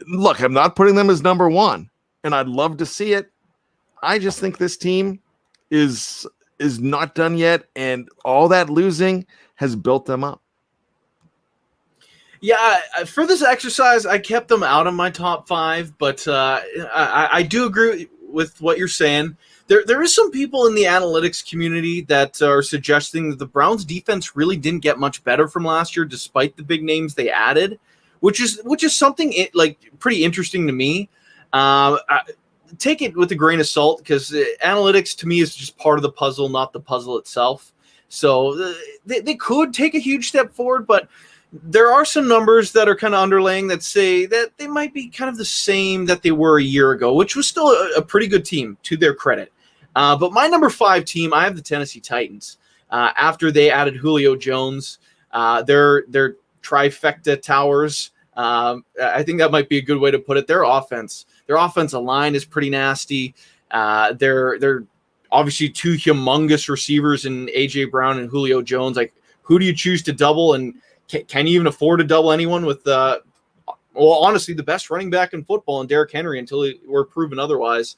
Look, I'm not putting them as number 1, and I'd love to see it. I just think this team is not done yet, and all that losing has built them up. Yeah, for this exercise, I kept them out of my top 5, but I do agree with what you're saying. There is some people in the analytics community that are suggesting that the Browns defense really didn't get much better from last year, despite the big names they added, which is something pretty interesting to me. Take it with a grain of salt, because analytics to me is just part of the puzzle, not the puzzle itself. So they could take a huge step forward, but there are some numbers that are kind of underlaying that say that they might be kind of the same that they were a year ago, which was still a pretty good team, to their credit. But my number 5 team, I have the Tennessee Titans. After they added Julio Jones, their trifecta towers, I think that might be a good way to put it. Their offensive line is pretty nasty. They're obviously 2 humongous receivers in A.J. Brown and Julio Jones. Like, who do you choose to double, and can you even afford to double anyone with, honestly, the best running back in football in Derrick Henry until we're proven otherwise?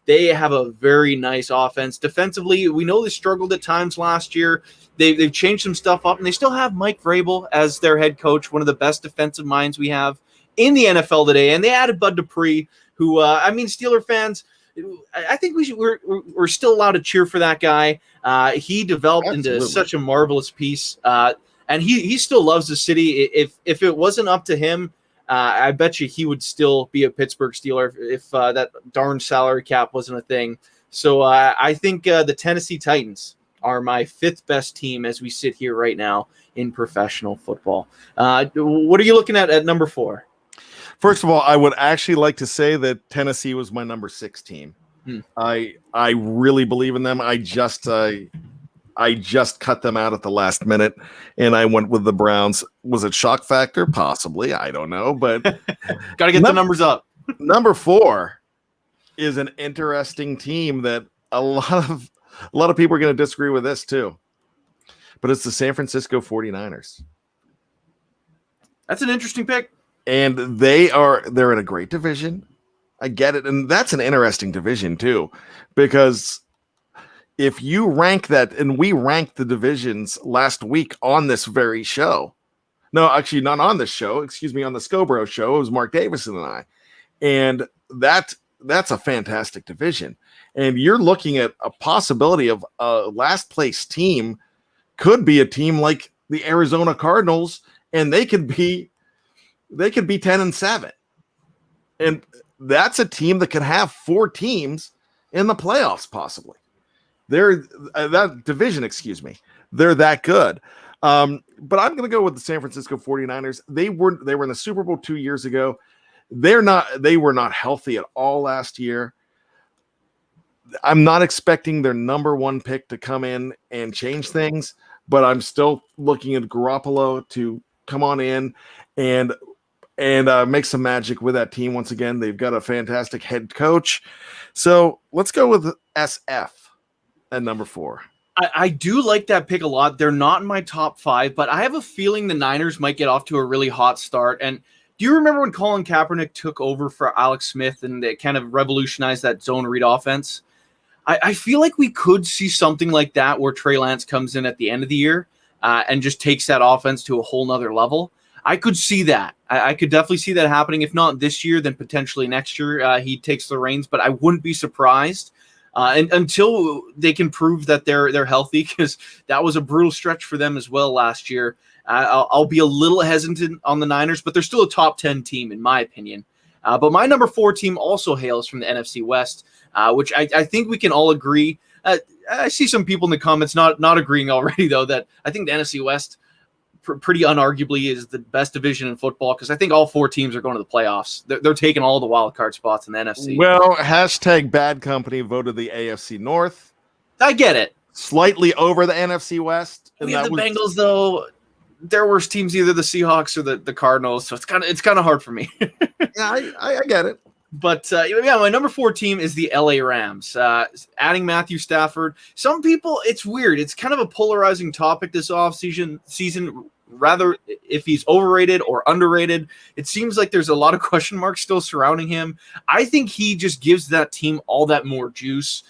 They have a very nice offense. Defensively, we know they struggled at times last year. They've changed some stuff up, and they still have Mike Vrabel as their head coach, one of the best defensive minds we have in the NFL today. And they added Bud Dupree, who, Steeler fans, I think we're still allowed to cheer for that guy. He developed into such a marvelous piece. And he still loves the city. If it wasn't up to him, I bet you he would still be a Pittsburgh Steeler if that darn salary cap wasn't a thing. So I think the Tennessee Titans are my 5th best team as we sit here right now in professional football. What are you looking at number 4? First of all, I would actually like to say that Tennessee was my number 6 team. I really believe in them. I just cut them out at the last minute, and I went with the Browns. Was it shock factor? Possibly. I don't know, but got to get the numbers up. Number 4 is an interesting team that a lot of people are going to disagree with this too, but it's the San Francisco 49ers. That's an interesting pick. And they're in a great division. I get it. And that's an interesting division too, because if you rank that, and we ranked the divisions last week on this very show. No, actually not on this show. Excuse me, on the Scobro show. It was Mark Davison and I. And that's a fantastic division. And you're looking at a possibility of a last place team could be a team like the Arizona Cardinals, and they could be 10-7. And that's a team that could have 4 teams in the playoffs possibly. They're that division, excuse me. They're that good. But I'm going to go with the San Francisco 49ers. They were in the Super Bowl 2 years ago. They were not healthy at all last year. I'm not expecting their number 1 pick to come in and change things, but I'm still looking at Garoppolo to come on in and make some magic with that team. Once again, they've got a fantastic head coach. So let's go with SF at number 4. I do like that pick a lot. They're not in my top 5, but I have a feeling the Niners might get off to a really hot start. And do you remember when Colin Kaepernick took over for Alex Smith and they kind of revolutionized that zone read offense? I feel like we could see something like that where Trey Lance comes in at the end of the year and just takes that offense to a whole nother level. I could see that. I could definitely see that happening. If not this year, then potentially next year he takes the reins. But I wouldn't be surprised and until they can prove that they're healthy, because that was a brutal stretch for them as well last year. I'll be a little hesitant on the Niners, but they're still a top 10 team in my opinion. But my number 4 team also hails from the NFC West, which I think we can all agree. I see some people in the comments not agreeing already, though, that I think the NFC West pretty unarguably is the best division in football, because I think all 4 teams are going to the playoffs. They're taking all the wild card spots in the NFC. Well, #Bad Company voted the AFC North. I get it. Slightly over the NFC West. And the Bengals, though, their worst teams either the Seahawks or the Cardinals, so it's kind of hard for me. Yeah, I get it. But my number 4 team is the LA Rams. Adding Matthew Stafford. Some people, it's weird. It's kind of a polarizing topic this offseason, rather if he's overrated or underrated. It seems like there's a lot of question marks still surrounding him. I think he just gives that team all that more juice,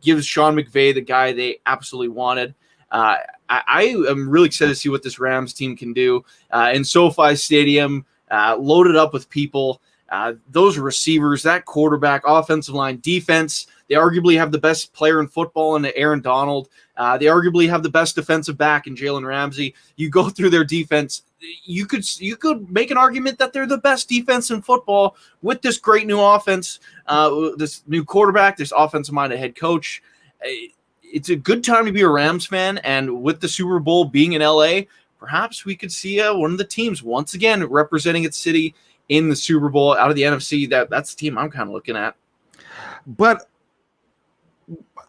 gives Sean McVay the guy they absolutely wanted. I am really excited to see what this Rams team can do in SoFi Stadium, loaded up with people. Those receivers, that quarterback, offensive line, defense, they arguably have the best player in football in Aaron Donald. They arguably have the best defensive back in Jalen Ramsey. You go through their defense, you could make an argument that they're the best defense in football with this great new offense, this new quarterback, this offensive-minded head coach. It's a good time to be a Rams fan, and with the Super Bowl being in LA, perhaps we could see one of the teams once again representing its city in the Super Bowl out of the NFC. That's the team I'm kind of looking at. But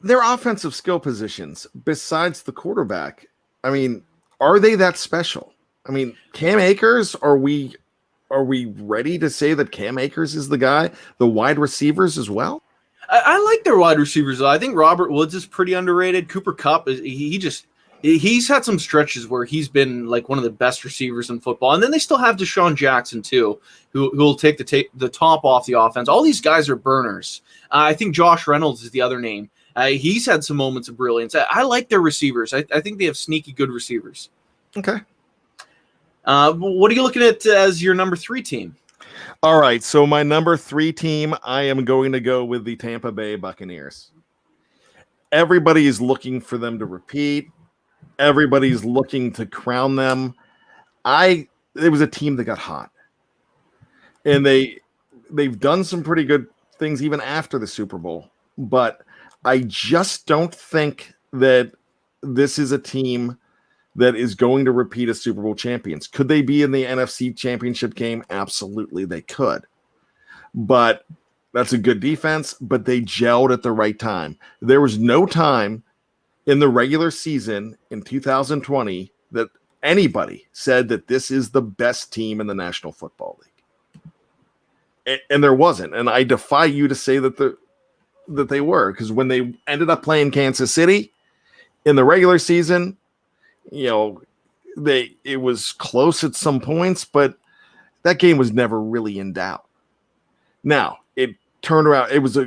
their offensive skill positions, besides the quarterback, I mean, are they that special? I mean, Cam Akers, are we ready to say that Cam Akers is the guy? The wide receivers as well? I like their wide receivers, though. I think Robert Woods is pretty underrated. Cooper Kupp, he's had some stretches where he's been like one of the best receivers in football. And then they still have Deshaun Jackson, too, who will take the top off the offense. All these guys are burners. I think Josh Reynolds is the other name. He's had some moments of brilliance. I like their receivers. I think they have sneaky good receivers. Okay. What are you looking at as your number 3 team? All right, so my number 3 team, I am going to go with the Tampa Bay Buccaneers. Everybody is looking for them to repeat. Everybody's looking to crown them. It was a team that got hot. And they've done some pretty good things even after the Super Bowl. But I just don't think that this is a team that is going to repeat as Super Bowl champions. Could they be in the NFC Championship game? Absolutely, they could. But that's a good defense, but they gelled at the right time. There was no time in the regular season in 2020 that anybody said that this is the best team in the National Football League. And there wasn't. And I defy you to say that they were, because when they ended up playing Kansas City in the regular season, it was close at some points, but that game was never really in doubt. Now, it turned around. It was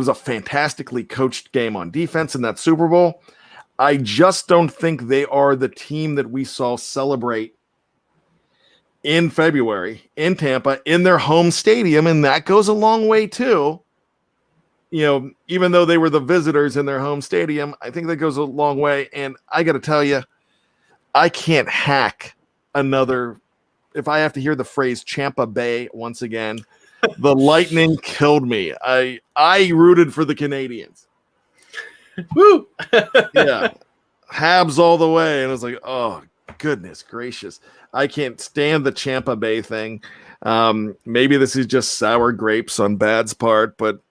a fantastically coached game on defense in that Super Bowl. I just don't think they are the team that we saw celebrate in February in Tampa in their home stadium, and that goes a long way too. Even though they were the visitors in their home stadium, I think that goes a long way. And I got to tell you, I can't hack another. If I have to hear the phrase Tampa Bay once again, the Lightning killed me. I rooted for the Canadians. Woo! Yeah. Habs all the way. And I was like, oh, goodness gracious. I can't stand the Tampa Bay thing. Maybe this is just sour grapes on Bad's part, but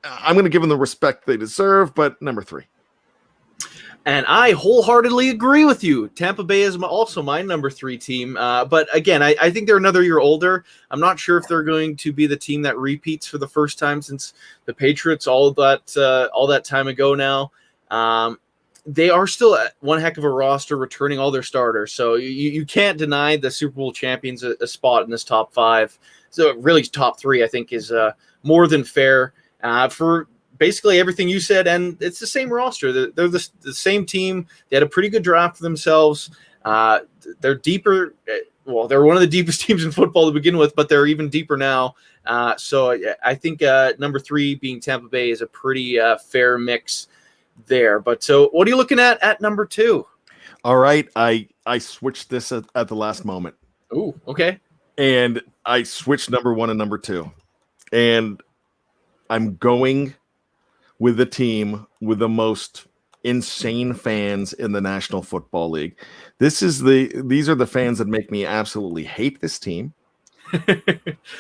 I'm going to give them the respect they deserve. But number 3. And I wholeheartedly agree with you. Tampa Bay is also my number 3 team. But again, I think they're another year older. I'm not sure if they're going to be the team that repeats for the first time since the Patriots all that time ago now. They are still one heck of a roster, returning all their starters. So you can't deny the Super Bowl champions a spot in this top 5. So really top 3, I think, is more than fair for basically everything you said, and it's the same roster. They're the same team. They had a pretty good draft for themselves. They're deeper. Well, they're one of the deepest teams in football to begin with, but they're even deeper now. So I think number 3 being Tampa Bay is a pretty fair mix there. But so what are you looking at number 2? All right. I switched this at the last moment. Oh, okay. And I switched number 1 and number 2. And I'm going with the team with the most insane fans in the National Football League. These are the fans that make me absolutely hate this team.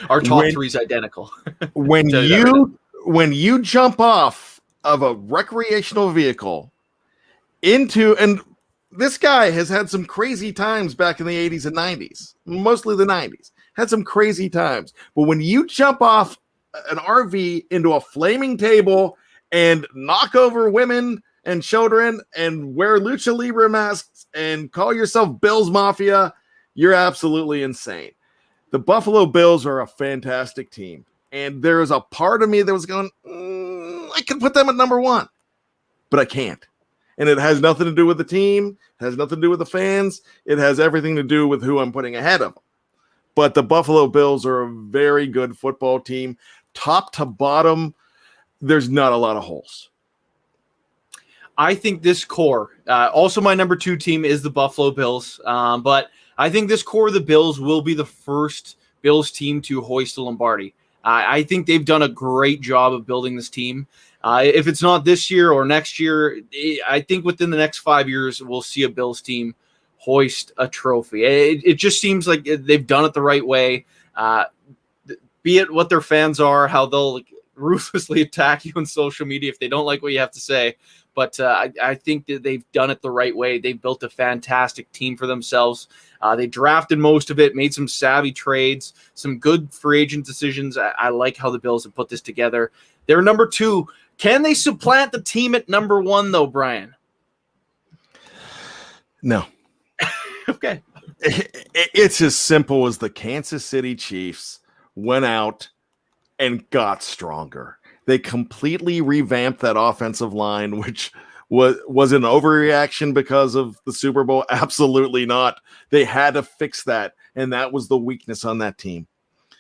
Our top 3 is identical. when you jump off of a recreational vehicle and this guy has had some crazy times back in the 80s and 90s, mostly the 90s, had some crazy times. But when you jump off an RV into a flaming table and knock over women and children and wear lucha libre masks and call yourself Bills Mafia, you're absolutely insane. The Buffalo Bills are a fantastic team. And there is a part of me that was going, I could put them at number 1, but I can't. And it has nothing to do with the team. It has nothing to do with the fans. It has everything to do with who I'm putting ahead of them. but the Buffalo Bills are a very good football team. Top to bottom, there's not a lot of holes. I think this core, also my number 2 team is the Buffalo Bills, but I think this core of the Bills will be the first Bills team to hoist a Lombardi. I think they've done a great job of building this team. If it's not this year or next year, I think within the next 5 years, we'll see a Bills team hoist a trophy. It just seems like they've done it the right way, be it what their fans are, how they'll ruthlessly attack you on social media if they don't like what you have to say. But I think that they've done it the right way. They've built a fantastic team for themselves. They drafted most of it, made some savvy trades, some good free agent decisions. I like how the Bills have put this together. They're number 2. Can they supplant the team at number 1, though, Brian? No. Okay. It's as simple as the Kansas City Chiefs went out and got stronger. They completely revamped that offensive line, which was an overreaction because of the Super Bowl. Absolutely not. They had to fix that, and that was the weakness on that team.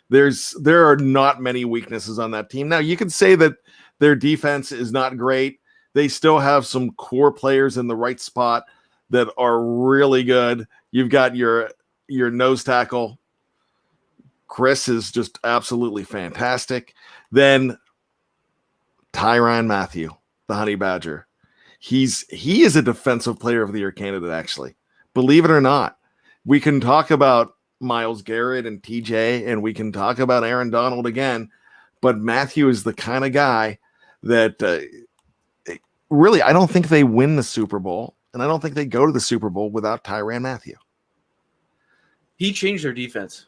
There are not many weaknesses on that team. Now, you can say that their defense is not great. They still have some core players in the right spot that are really good. You've got your nose tackle. Chris is just absolutely fantastic. Then Tyrann Mathieu, the Honey Badger. He is a defensive player of the year candidate, actually. Believe it or not. We can talk about Myles Garrett and TJ, and we can talk about Aaron Donald again, but Mathieu is the kind of guy that really, I don't think they win the Super Bowl, and I don't think they go to the Super Bowl without Tyrann Mathieu. He changed their defense.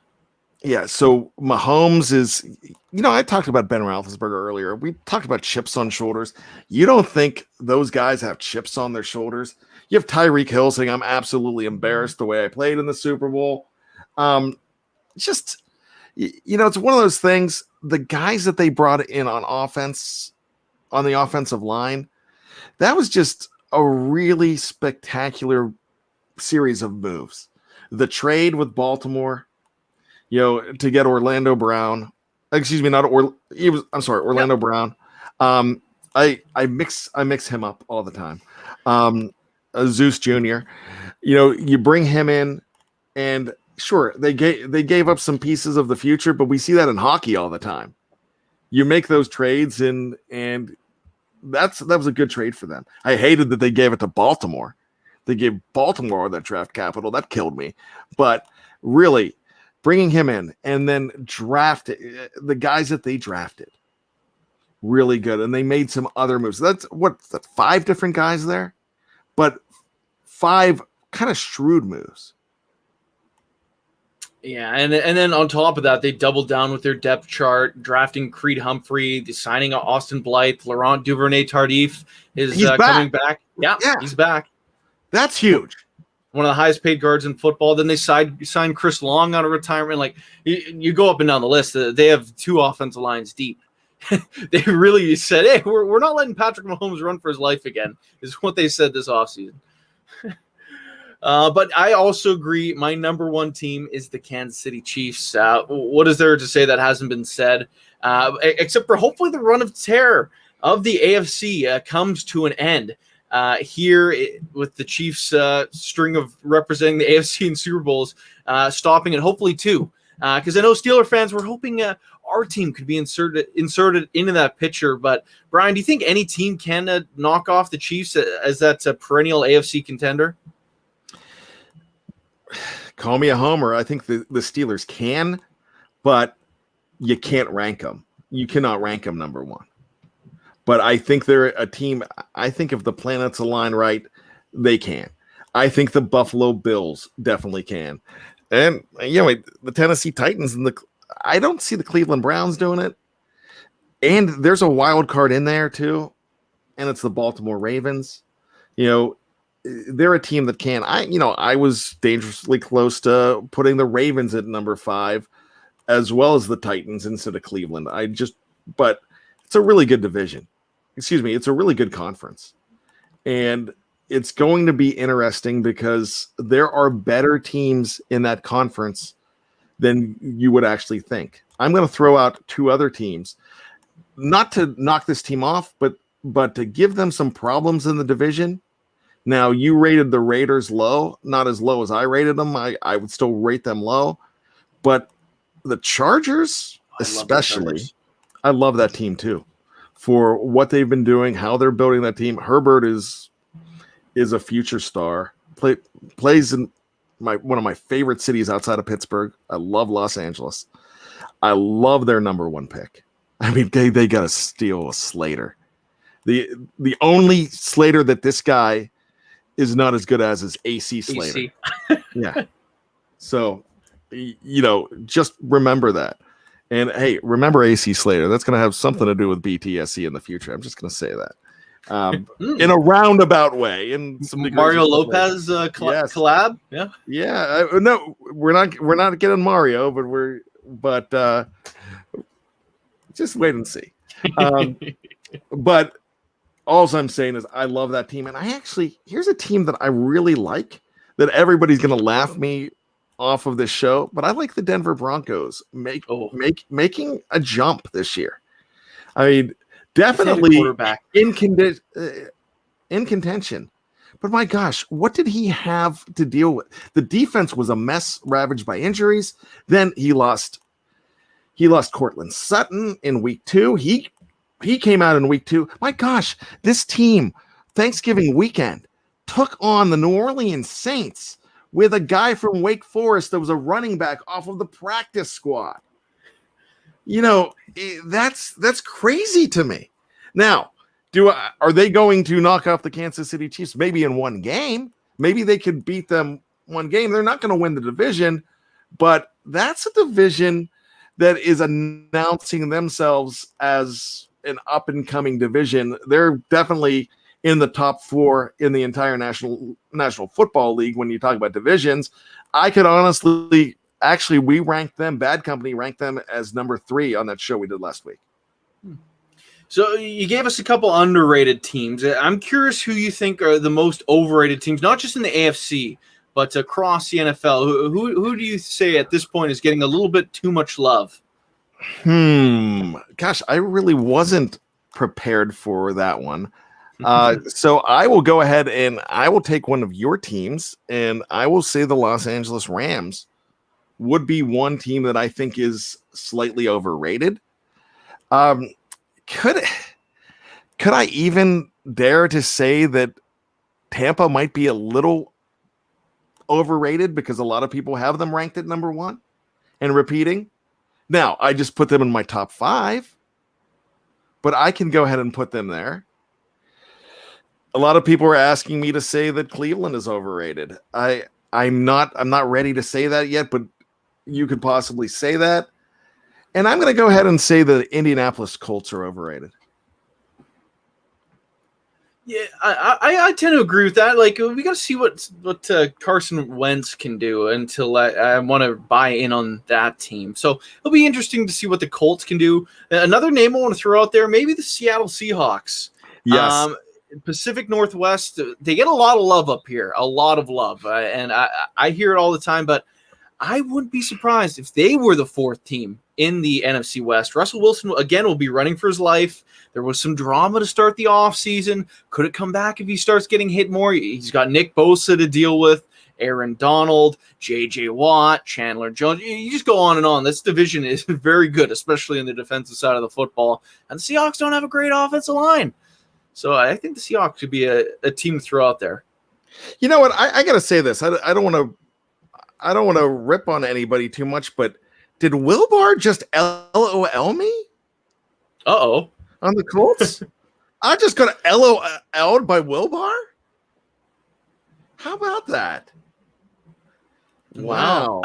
Yeah, so Mahomes is, I talked about Ben Roethlisberger earlier. We talked about chips on shoulders. You don't think those guys have chips on their shoulders? You have Tyreek Hill saying, I'm absolutely embarrassed the way I played in the Super Bowl. It's one of those things, the guys that they brought in on offense, on the offensive line, that was just a really spectacular series of moves. The trade with Baltimore, to get Orlando Brown. Orlando Yep. Brown. I mix him up all the time. Zeus Jr. You bring him in, and sure, they gave up some pieces of the future, but we see that in hockey all the time. You make those trades, and that was a good trade for them. I hated that they gave it to Baltimore. They gave Baltimore that draft capital. That killed me. But really, bringing him in and then the guys that they drafted, really good. And they made some other moves. That's 5 different guys there, but 5 kind of shrewd moves. Yeah, and then on top of that, they doubled down with their depth chart, drafting Creed Humphrey, signing Austin Blythe, Laurent Duvernay-Tardif is coming back. Yeah, he's back. That's huge. One of the highest paid guards in football. Then they signed Chris Long out of retirement. Like you go up and down the list, they have 2 offensive lines deep. They really said, hey, we're not letting Patrick Mahomes run for his life again, is what they said this offseason. But I also agree. My number 1 team is the Kansas City Chiefs. What is there to say that hasn't been said? Except for hopefully the run of terror of the AFC comes to an end. Here with the Chiefs string of representing the AFC in Super Bowls, stopping it hopefully 2. Because I know Steeler fans were hoping our team could be inserted into that picture. But Brian, do you think any team can knock off the Chiefs as that perennial AFC contender? Call me a homer. I think the Steelers can, but you can't rank them. You cannot rank them number 1. But I think they're a team. I think if the planets align right, they can. I think the Buffalo Bills definitely can. And, the Tennessee Titans I don't see the Cleveland Browns doing it. And there's a wild card in there too. And it's the Baltimore Ravens. They're a team that can. I was dangerously close to putting the Ravens at number 5 as well as the Titans instead of Cleveland. But it's a really good division. It's a really good conference. And it's going to be interesting because there are better teams in that conference than you would actually think. I'm going to throw out two other teams, not to knock this team off, but to give them some problems in the division. Now, you rated the Raiders low, not as low as I rated them. I would still rate them low, but the Chargers, especially, I love that team too, for what they've been doing, how they're building that team. Herbert is a future star. Plays in one of my favorite cities outside of Pittsburgh. I love Los Angeles. I love their number one pick. I mean, they got to steal a Slater. The only Slater that this guy is not as good as is AC Slater. Yeah. So, just remember that. And hey, remember AC Slater. That's going to have something to do with BTSC in the future. I'm just going to say that in a roundabout way. In some Mario Lopez collab. Yeah. Yeah. No, we're not getting Mario, but just wait and see. But all I'm saying is I love that team. And here's a team that I really like that everybody's going to laugh me off of this show, but I like the Denver Broncos making a jump this year. I mean, definitely in contention. But my gosh, what did he have to deal with? The defense was a mess, ravaged by injuries. Then he lost Cortland Sutton in week 2. He came out in week 2. My gosh, this team, Thanksgiving weekend, took on the New Orleans Saints with a guy from Wake Forest that was a running back off of the practice squad. That's crazy to me. Now, are they going to knock off the Kansas City Chiefs? Maybe in one game. Maybe they could beat them one game. They're not going to win the division, but that's a division that is announcing themselves as an up-and-coming division. They're definitely in the top 4 in the entire National Football League when you talk about divisions. I could honestly, we ranked them, Bad Company ranked them as number 3 on that show we did last week. So you gave us a couple underrated teams. I'm curious who you think are the most overrated teams, not just in the AFC, but across the NFL. Who do you say at this point is getting a little bit too much love? Gosh, I really wasn't prepared for that one. So I will go ahead and I will take one of your teams, and I will say the Los Angeles Rams would be one team that I think is slightly overrated. Could I even dare to say that Tampa might be a little overrated because a lot of people have them ranked at number 1 and repeating? Now, I just put them in my top 5, but I can go ahead and put them there. A lot of people are asking me to say that Cleveland is overrated. I'm not ready to say that yet, but you could possibly say that. And I'm going to go ahead and say the Indianapolis Colts are overrated. Yeah, I tend to agree with that. Like, we got to see what Carson Wentz can do until I want to buy in on that team. So it'll be interesting to see what the Colts can do. Another name I want to throw out there, maybe the Seattle Seahawks. Yes. Pacific Northwest, they get a lot of love up here, a lot of love. And I hear it all the time, but I wouldn't be surprised if they were the 4th team in the NFC West. Russell Wilson, again, will be running for his life. There was some drama to start the offseason. Could it come back if he starts getting hit more? He's got Nick Bosa to deal with, Aaron Donald, J.J. Watt, Chandler Jones. You just go on and on. This division is very good, especially in the defensive side of the football. And the Seahawks don't have a great offensive line. So I think the Seahawks could be a team to throw out there. You know what? I got to say this. I don't want to rip on anybody too much, but did Wilbar just LOL me? Uh-oh. On the Colts? I just got LOL'd by Wilbar? How about that? Wow.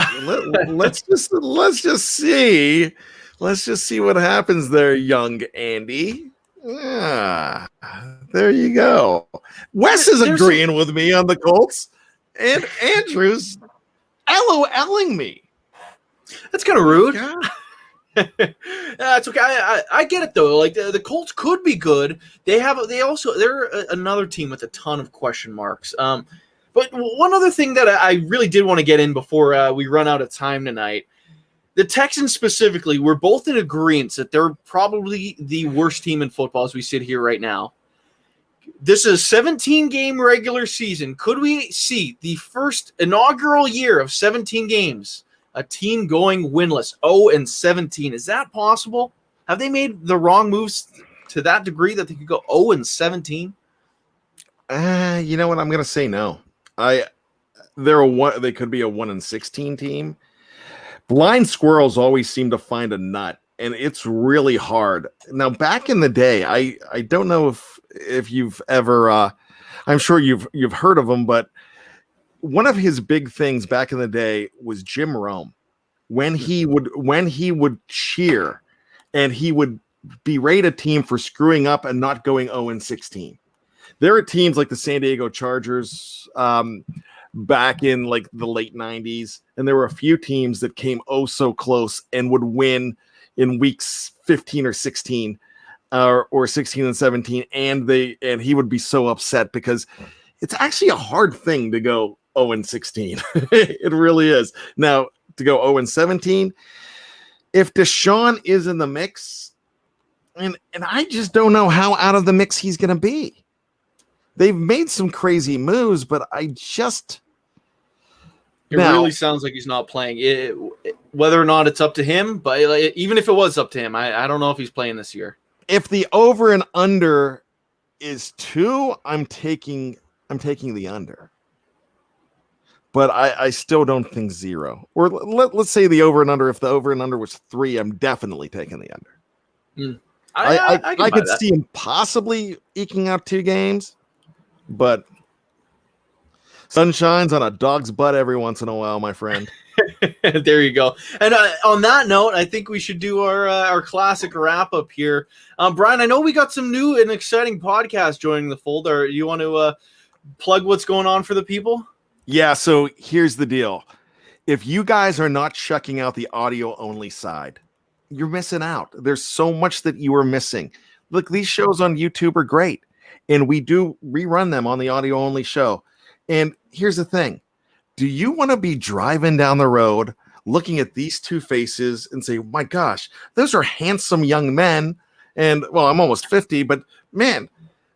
Let's just see. Let's just see what happens there, young Andy. There you go. Wes is agreeing with me on the Colts, and Andrew's LOLing me. That's kind of rude. That's okay. I get it though. Like the Colts could be good. They're another team with a ton of question marks. But one other thing that I really did want to get in before we run out of time tonight. the Texans specifically, we're both in agreement that they're probably the worst team in football as we sit here right now. This is a 17-game regular season. Could we see the first inaugural year of 17 games, a team going winless, 0-17? Is that possible? Have they made the wrong moves to that degree that they could go 0-17? You know what? I'm going to say no. They could be a 1-16 team. Blind squirrels always seem to find a nut, and it's really hard. Now, back in the day, I don't know if you've ever, I'm sure you've heard of him, but one of his big things back in the day was Jim Rome. When he would cheer, and he would berate a team for screwing up and not going 0-16. There are teams like the San Diego Chargers, back in like the late 90s, and there were a few teams that came so close and would win in weeks 15 or 16 or 16 and 17, and he would be so upset because it's actually a hard thing to go 0-16. It really is. Now, to go 0-17, if Deshaun is in the mix, and I just don't know how out of the mix he's going to be. They've made some crazy moves, but I just... It really sounds like he's not playing. Whether or not it's up to him, but even if it was up to him, I don't know if he's playing this year. If the over and under is 2, I'm taking the under. But I still don't think 0. Or let's say the over and under. If the over and under was 3, I'm definitely taking the under. I could see him possibly eking out 2 games. But sun shines on a dog's butt every once in a while, my friend. There you go. And on that note, I think we should do our classic wrap up here. Bryan, I know we got some new and exciting podcasts joining the fold. You want to plug what's going on for the people? Yeah. So here's the deal. If you guys are not checking out the audio only side, you're missing out. There's so much that you are missing. Look, these shows on YouTube are great. And we do rerun them on the audio only show. And here's the thing. Do you want to be driving down the road, looking at these 2 faces and say, my gosh, those are handsome young men. And well, I'm almost 50, but man,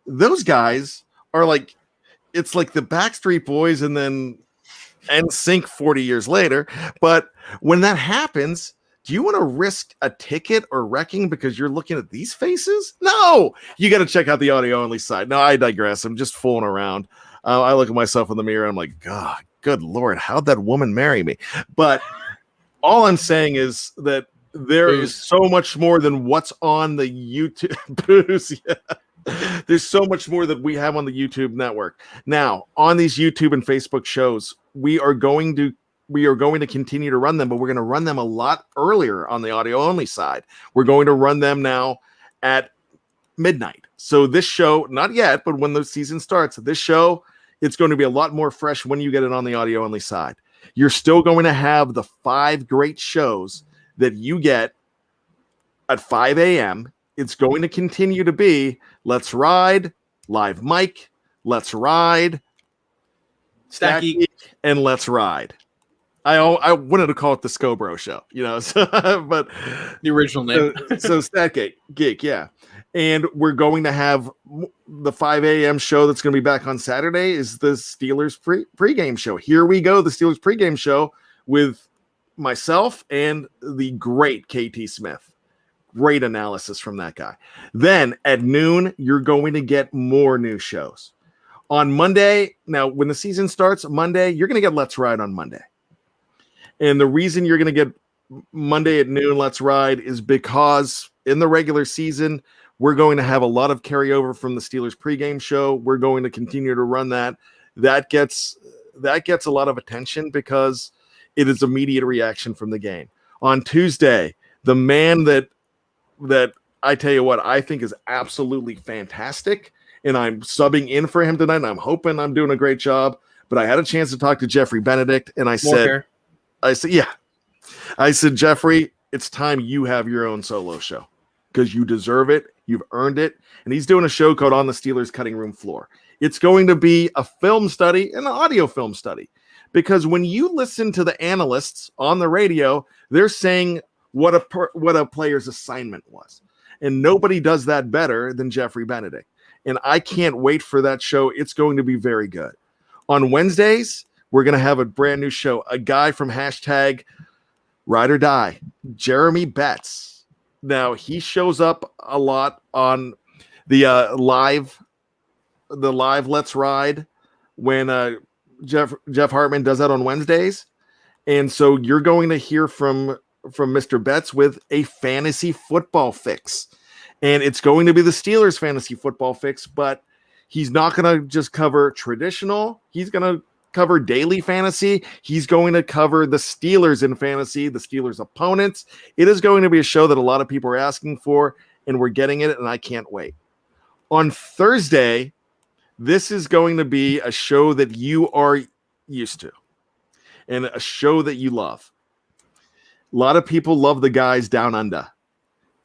those guys are like, it's like the Backstreet Boys and then NSYNC 40 years later. But when that happens, do you want to risk a ticket or wrecking because you're looking at these faces? No, you got to check out the audio only side. No, I digress. I'm just fooling around. I look at myself in the mirror and I'm like, God, good Lord, how'd that woman marry me? But all I'm saying is that there is so much more than what's on the YouTube. Yeah. There's so much more that we have on the YouTube network. Now, on these YouTube and Facebook shows, we are going to continue to run them, but we're going to run them a lot earlier on the audio only side. We're going to run them now at midnight. So this show, not yet, but when the season starts, this show, it's going to be a lot more fresh when you get it on the audio only side. You're still going to have the 5 great shows that you get at 5 a.m. It's going to continue to be Let's Ride, Live Mike, Let's Ride, Stacky, and Let's Ride. I wanted to call it the Scobro Show, but the original name. so Stat Geek, yeah. And we're going to have the 5 a.m. show that's going to be back on Saturday is the Steelers pregame show. Here we go, the Steelers pregame show with myself and the great KT Smith. Great analysis from that guy. Then at noon, you're going to get more new shows. On Monday, now when the season starts, Monday, you're going to get Let's Ride on Monday. And the reason you're going to get Monday at noon, Let's Ride, is because in the regular season, we're going to have a lot of carryover from the Steelers pregame show. We're going to continue to run that. That gets a lot of attention because it is immediate reaction from the game. On Tuesday, the man that I tell you what, I think is absolutely fantastic, and I'm subbing in for him tonight, and I'm hoping I'm doing a great job, but I had a chance to talk to Jeffrey Benedict, and I said, Jeffrey, it's time you have your own solo show because you deserve it. You've earned it. And he's doing a show called On the Steelers Cutting Room Floor. It's going to be a film study, an audio film study, because when you listen to the analysts on the radio, they're saying what a player's assignment was. And nobody does that better than Jeffrey Benedict. And I can't wait for that show. It's going to be very good. On Wednesdays, we're going to have a brand new show. A guy from hashtag Ride or Die, Jeremy Betts. Now, he shows up a lot on the live Let's Ride when Jeff Hartman does that on Wednesdays. And so you're going to hear from Mr. Betts with a fantasy football fix. And it's going to be the Steelers fantasy football fix, but he's not going to just cover traditional. He's going to cover daily fantasy. He's going to cover the Steelers in fantasy, the Steelers opponents. It is going to be a show that a lot of people are asking for, and we're getting it, and I can't wait. On Thursday, this is going to be a show that you are used to and a show that you love. A lot of people love the guys down under.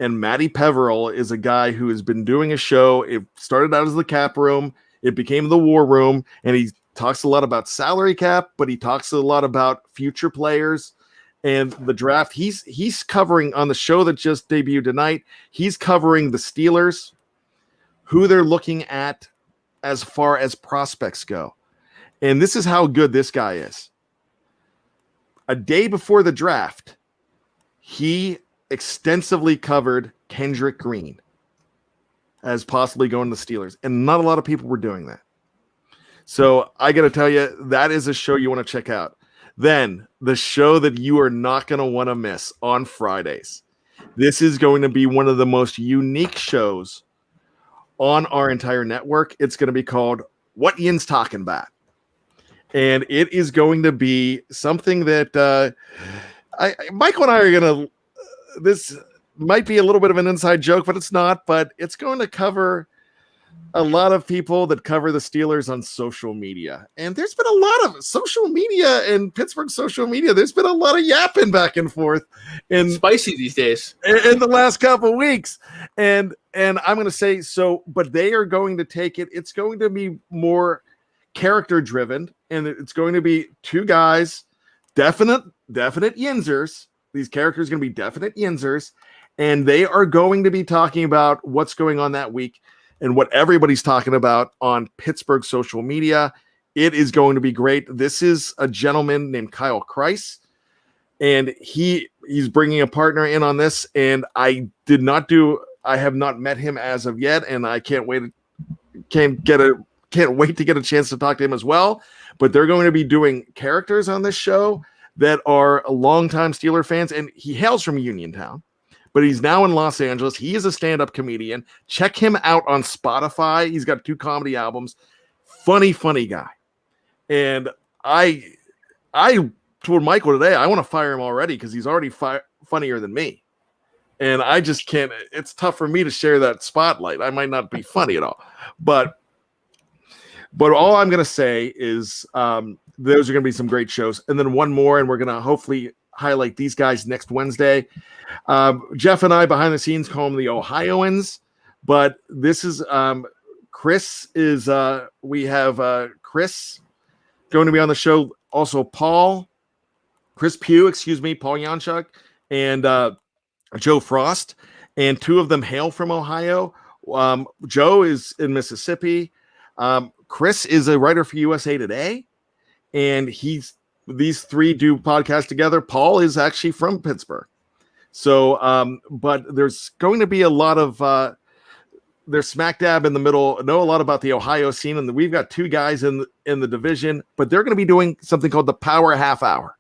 And Matty Peveril is a guy who has been doing a show. It started out as the Cap Room. It became the War Room. And he talks a lot about salary cap, but he talks a lot about future players and the draft. He's covering on the show that just debuted tonight. He's covering the Steelers, who they're looking at as far as prospects go. And this is how good this guy is. A day before the draft, he extensively covered Kendrick Green as possibly going to the Steelers. And not a lot of people were doing that. So I got to tell you, that is a show you want to check out. Then the show that you are not going to want to miss on Fridays. This is going to be one of the most unique shows on our entire network. It's going to be called What Yin's Talking About. And it is going to be something that Michael and I are going to, this might be a little bit of an inside joke, but it's not, but it's going to cover a lot of people that cover the Steelers on social media. And there's been a lot of social media in Pittsburgh social media. There's been a lot of yapping back and forth. And spicy these days. In the last couple of weeks. And I'm going to say so, but they are going to take it. It's going to be more character driven. And it's going to be two guys, definite Yinzers. These characters are going to be definite Yinzers. And they are going to be talking about what's going on that week and what everybody's talking about on Pittsburgh social media. It is going to be great. This is a gentleman named Kyle Kreis, and he's bringing a partner in on this. And I have not met him as of yet, and I can't wait to get a chance to talk to him as well. But they're going to be doing characters on this show that are longtime Steeler fans, and he hails from Uniontown, but he's now in Los Angeles. He is a stand-up comedian. Check him out on Spotify. He's got 2 comedy albums. Funny guy. And I told Michael today, I want to fire him already because he's already funnier than me. And I just can't. It's tough for me to share that spotlight. I might not be funny at all. But all I'm going to say is those are going to be some great shows. And then one more, and we're going to hopefully highlight these guys next Wednesday. Jeff and I behind the scenes call them the Ohioans, but this is Chris is we have Chris going to be on the show. Also Chris Pugh, Paul Janchuk, and Joe Frost, and 2 of them hail from Ohio. Joe is in Mississippi. Chris is a writer for USA Today, and these 3 do podcasts together. Paul is actually from Pittsburgh. So, but there's going to be a lot of, they're smack dab in the middle, know a lot about the Ohio scene. And we've got 2 guys in the division, but they're going to be doing something called the Power Half Hour.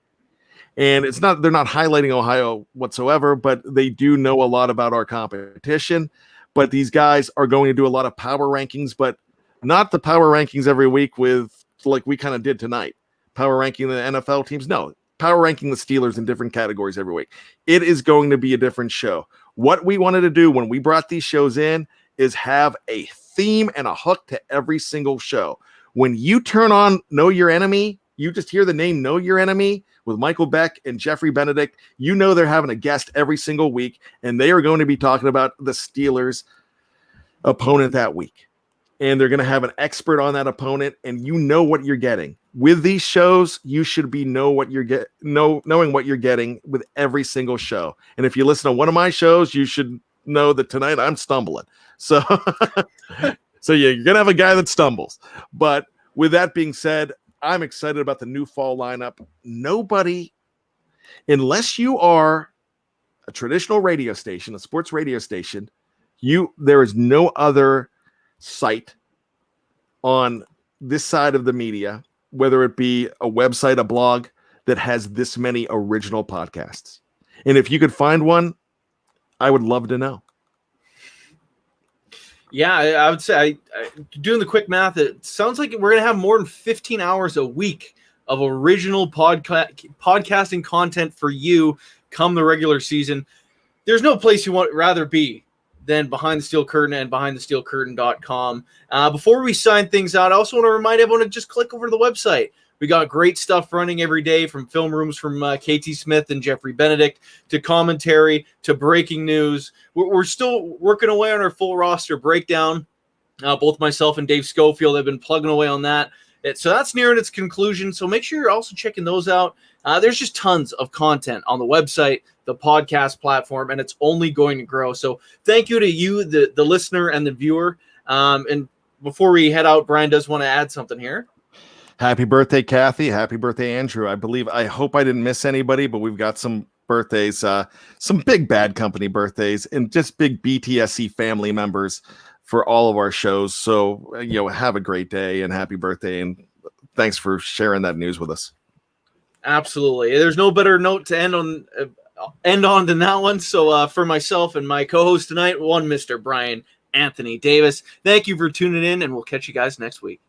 And they're not highlighting Ohio whatsoever, but they do know a lot about our competition. But these guys are going to do a lot of power rankings, but not the power rankings every week with like we kind of did tonight. Power ranking the NFL teams. No, power ranking the Steelers in different categories every week. It is going to be a different show. What we wanted to do when we brought these shows in is have a theme and a hook to every single show. When you turn on Know Your Enemy, you just hear the name Know Your Enemy with Michael Beck and Jeffrey Benedict. You know they're having a guest every single week, and they are going to be talking about the Steelers opponent that week. and they're going to have an expert on that opponent, and you know what you're getting. With these shows, you should be knowing what you're getting with every single show. And if you listen to one of my shows, you should know that tonight I'm stumbling. So, so yeah, you're going to have a guy that stumbles. But with that being said, I'm excited about the new fall lineup. Nobody, unless you are a traditional radio station, a sports radio station, there is no other site on this side of the media, whether it be a website, a blog, that has this many original podcasts. And if you could find one, I would love to know. Yeah, I would say, doing the quick math, it sounds like we're going to have more than 15 hours a week of original podcasting content for you come the regular season. There's no place you want rather be than Behind the Steel Curtain and BehindTheSteelCurtain.com. Before we sign things out, I also want to remind everyone to just click over to the website. We got great stuff running every day, from film rooms from KT Smith and Jeffrey Benedict to commentary to breaking news. We're still working away on our full roster breakdown. Both myself and Dave Schofield have been plugging away on that. So that's nearing its conclusion. So make sure you're also checking those out. There's just tons of content on the website, the podcast platform, and it's only going to grow. So thank you to you, the listener and the viewer. And before we head out, Brian does want to add something here. Happy birthday, Kathy. Happy birthday, Andrew. I hope I didn't miss anybody, but we've got some birthdays, some big Bad Company birthdays, and just big BTSC family members for all of our shows. So, have a great day and happy birthday. And thanks for sharing that news with us. Absolutely. There's no better note to end on than that one. So for myself and my co-host tonight, Mr. Brian Anthony Davis, thank you for tuning in, and we'll catch you guys next week.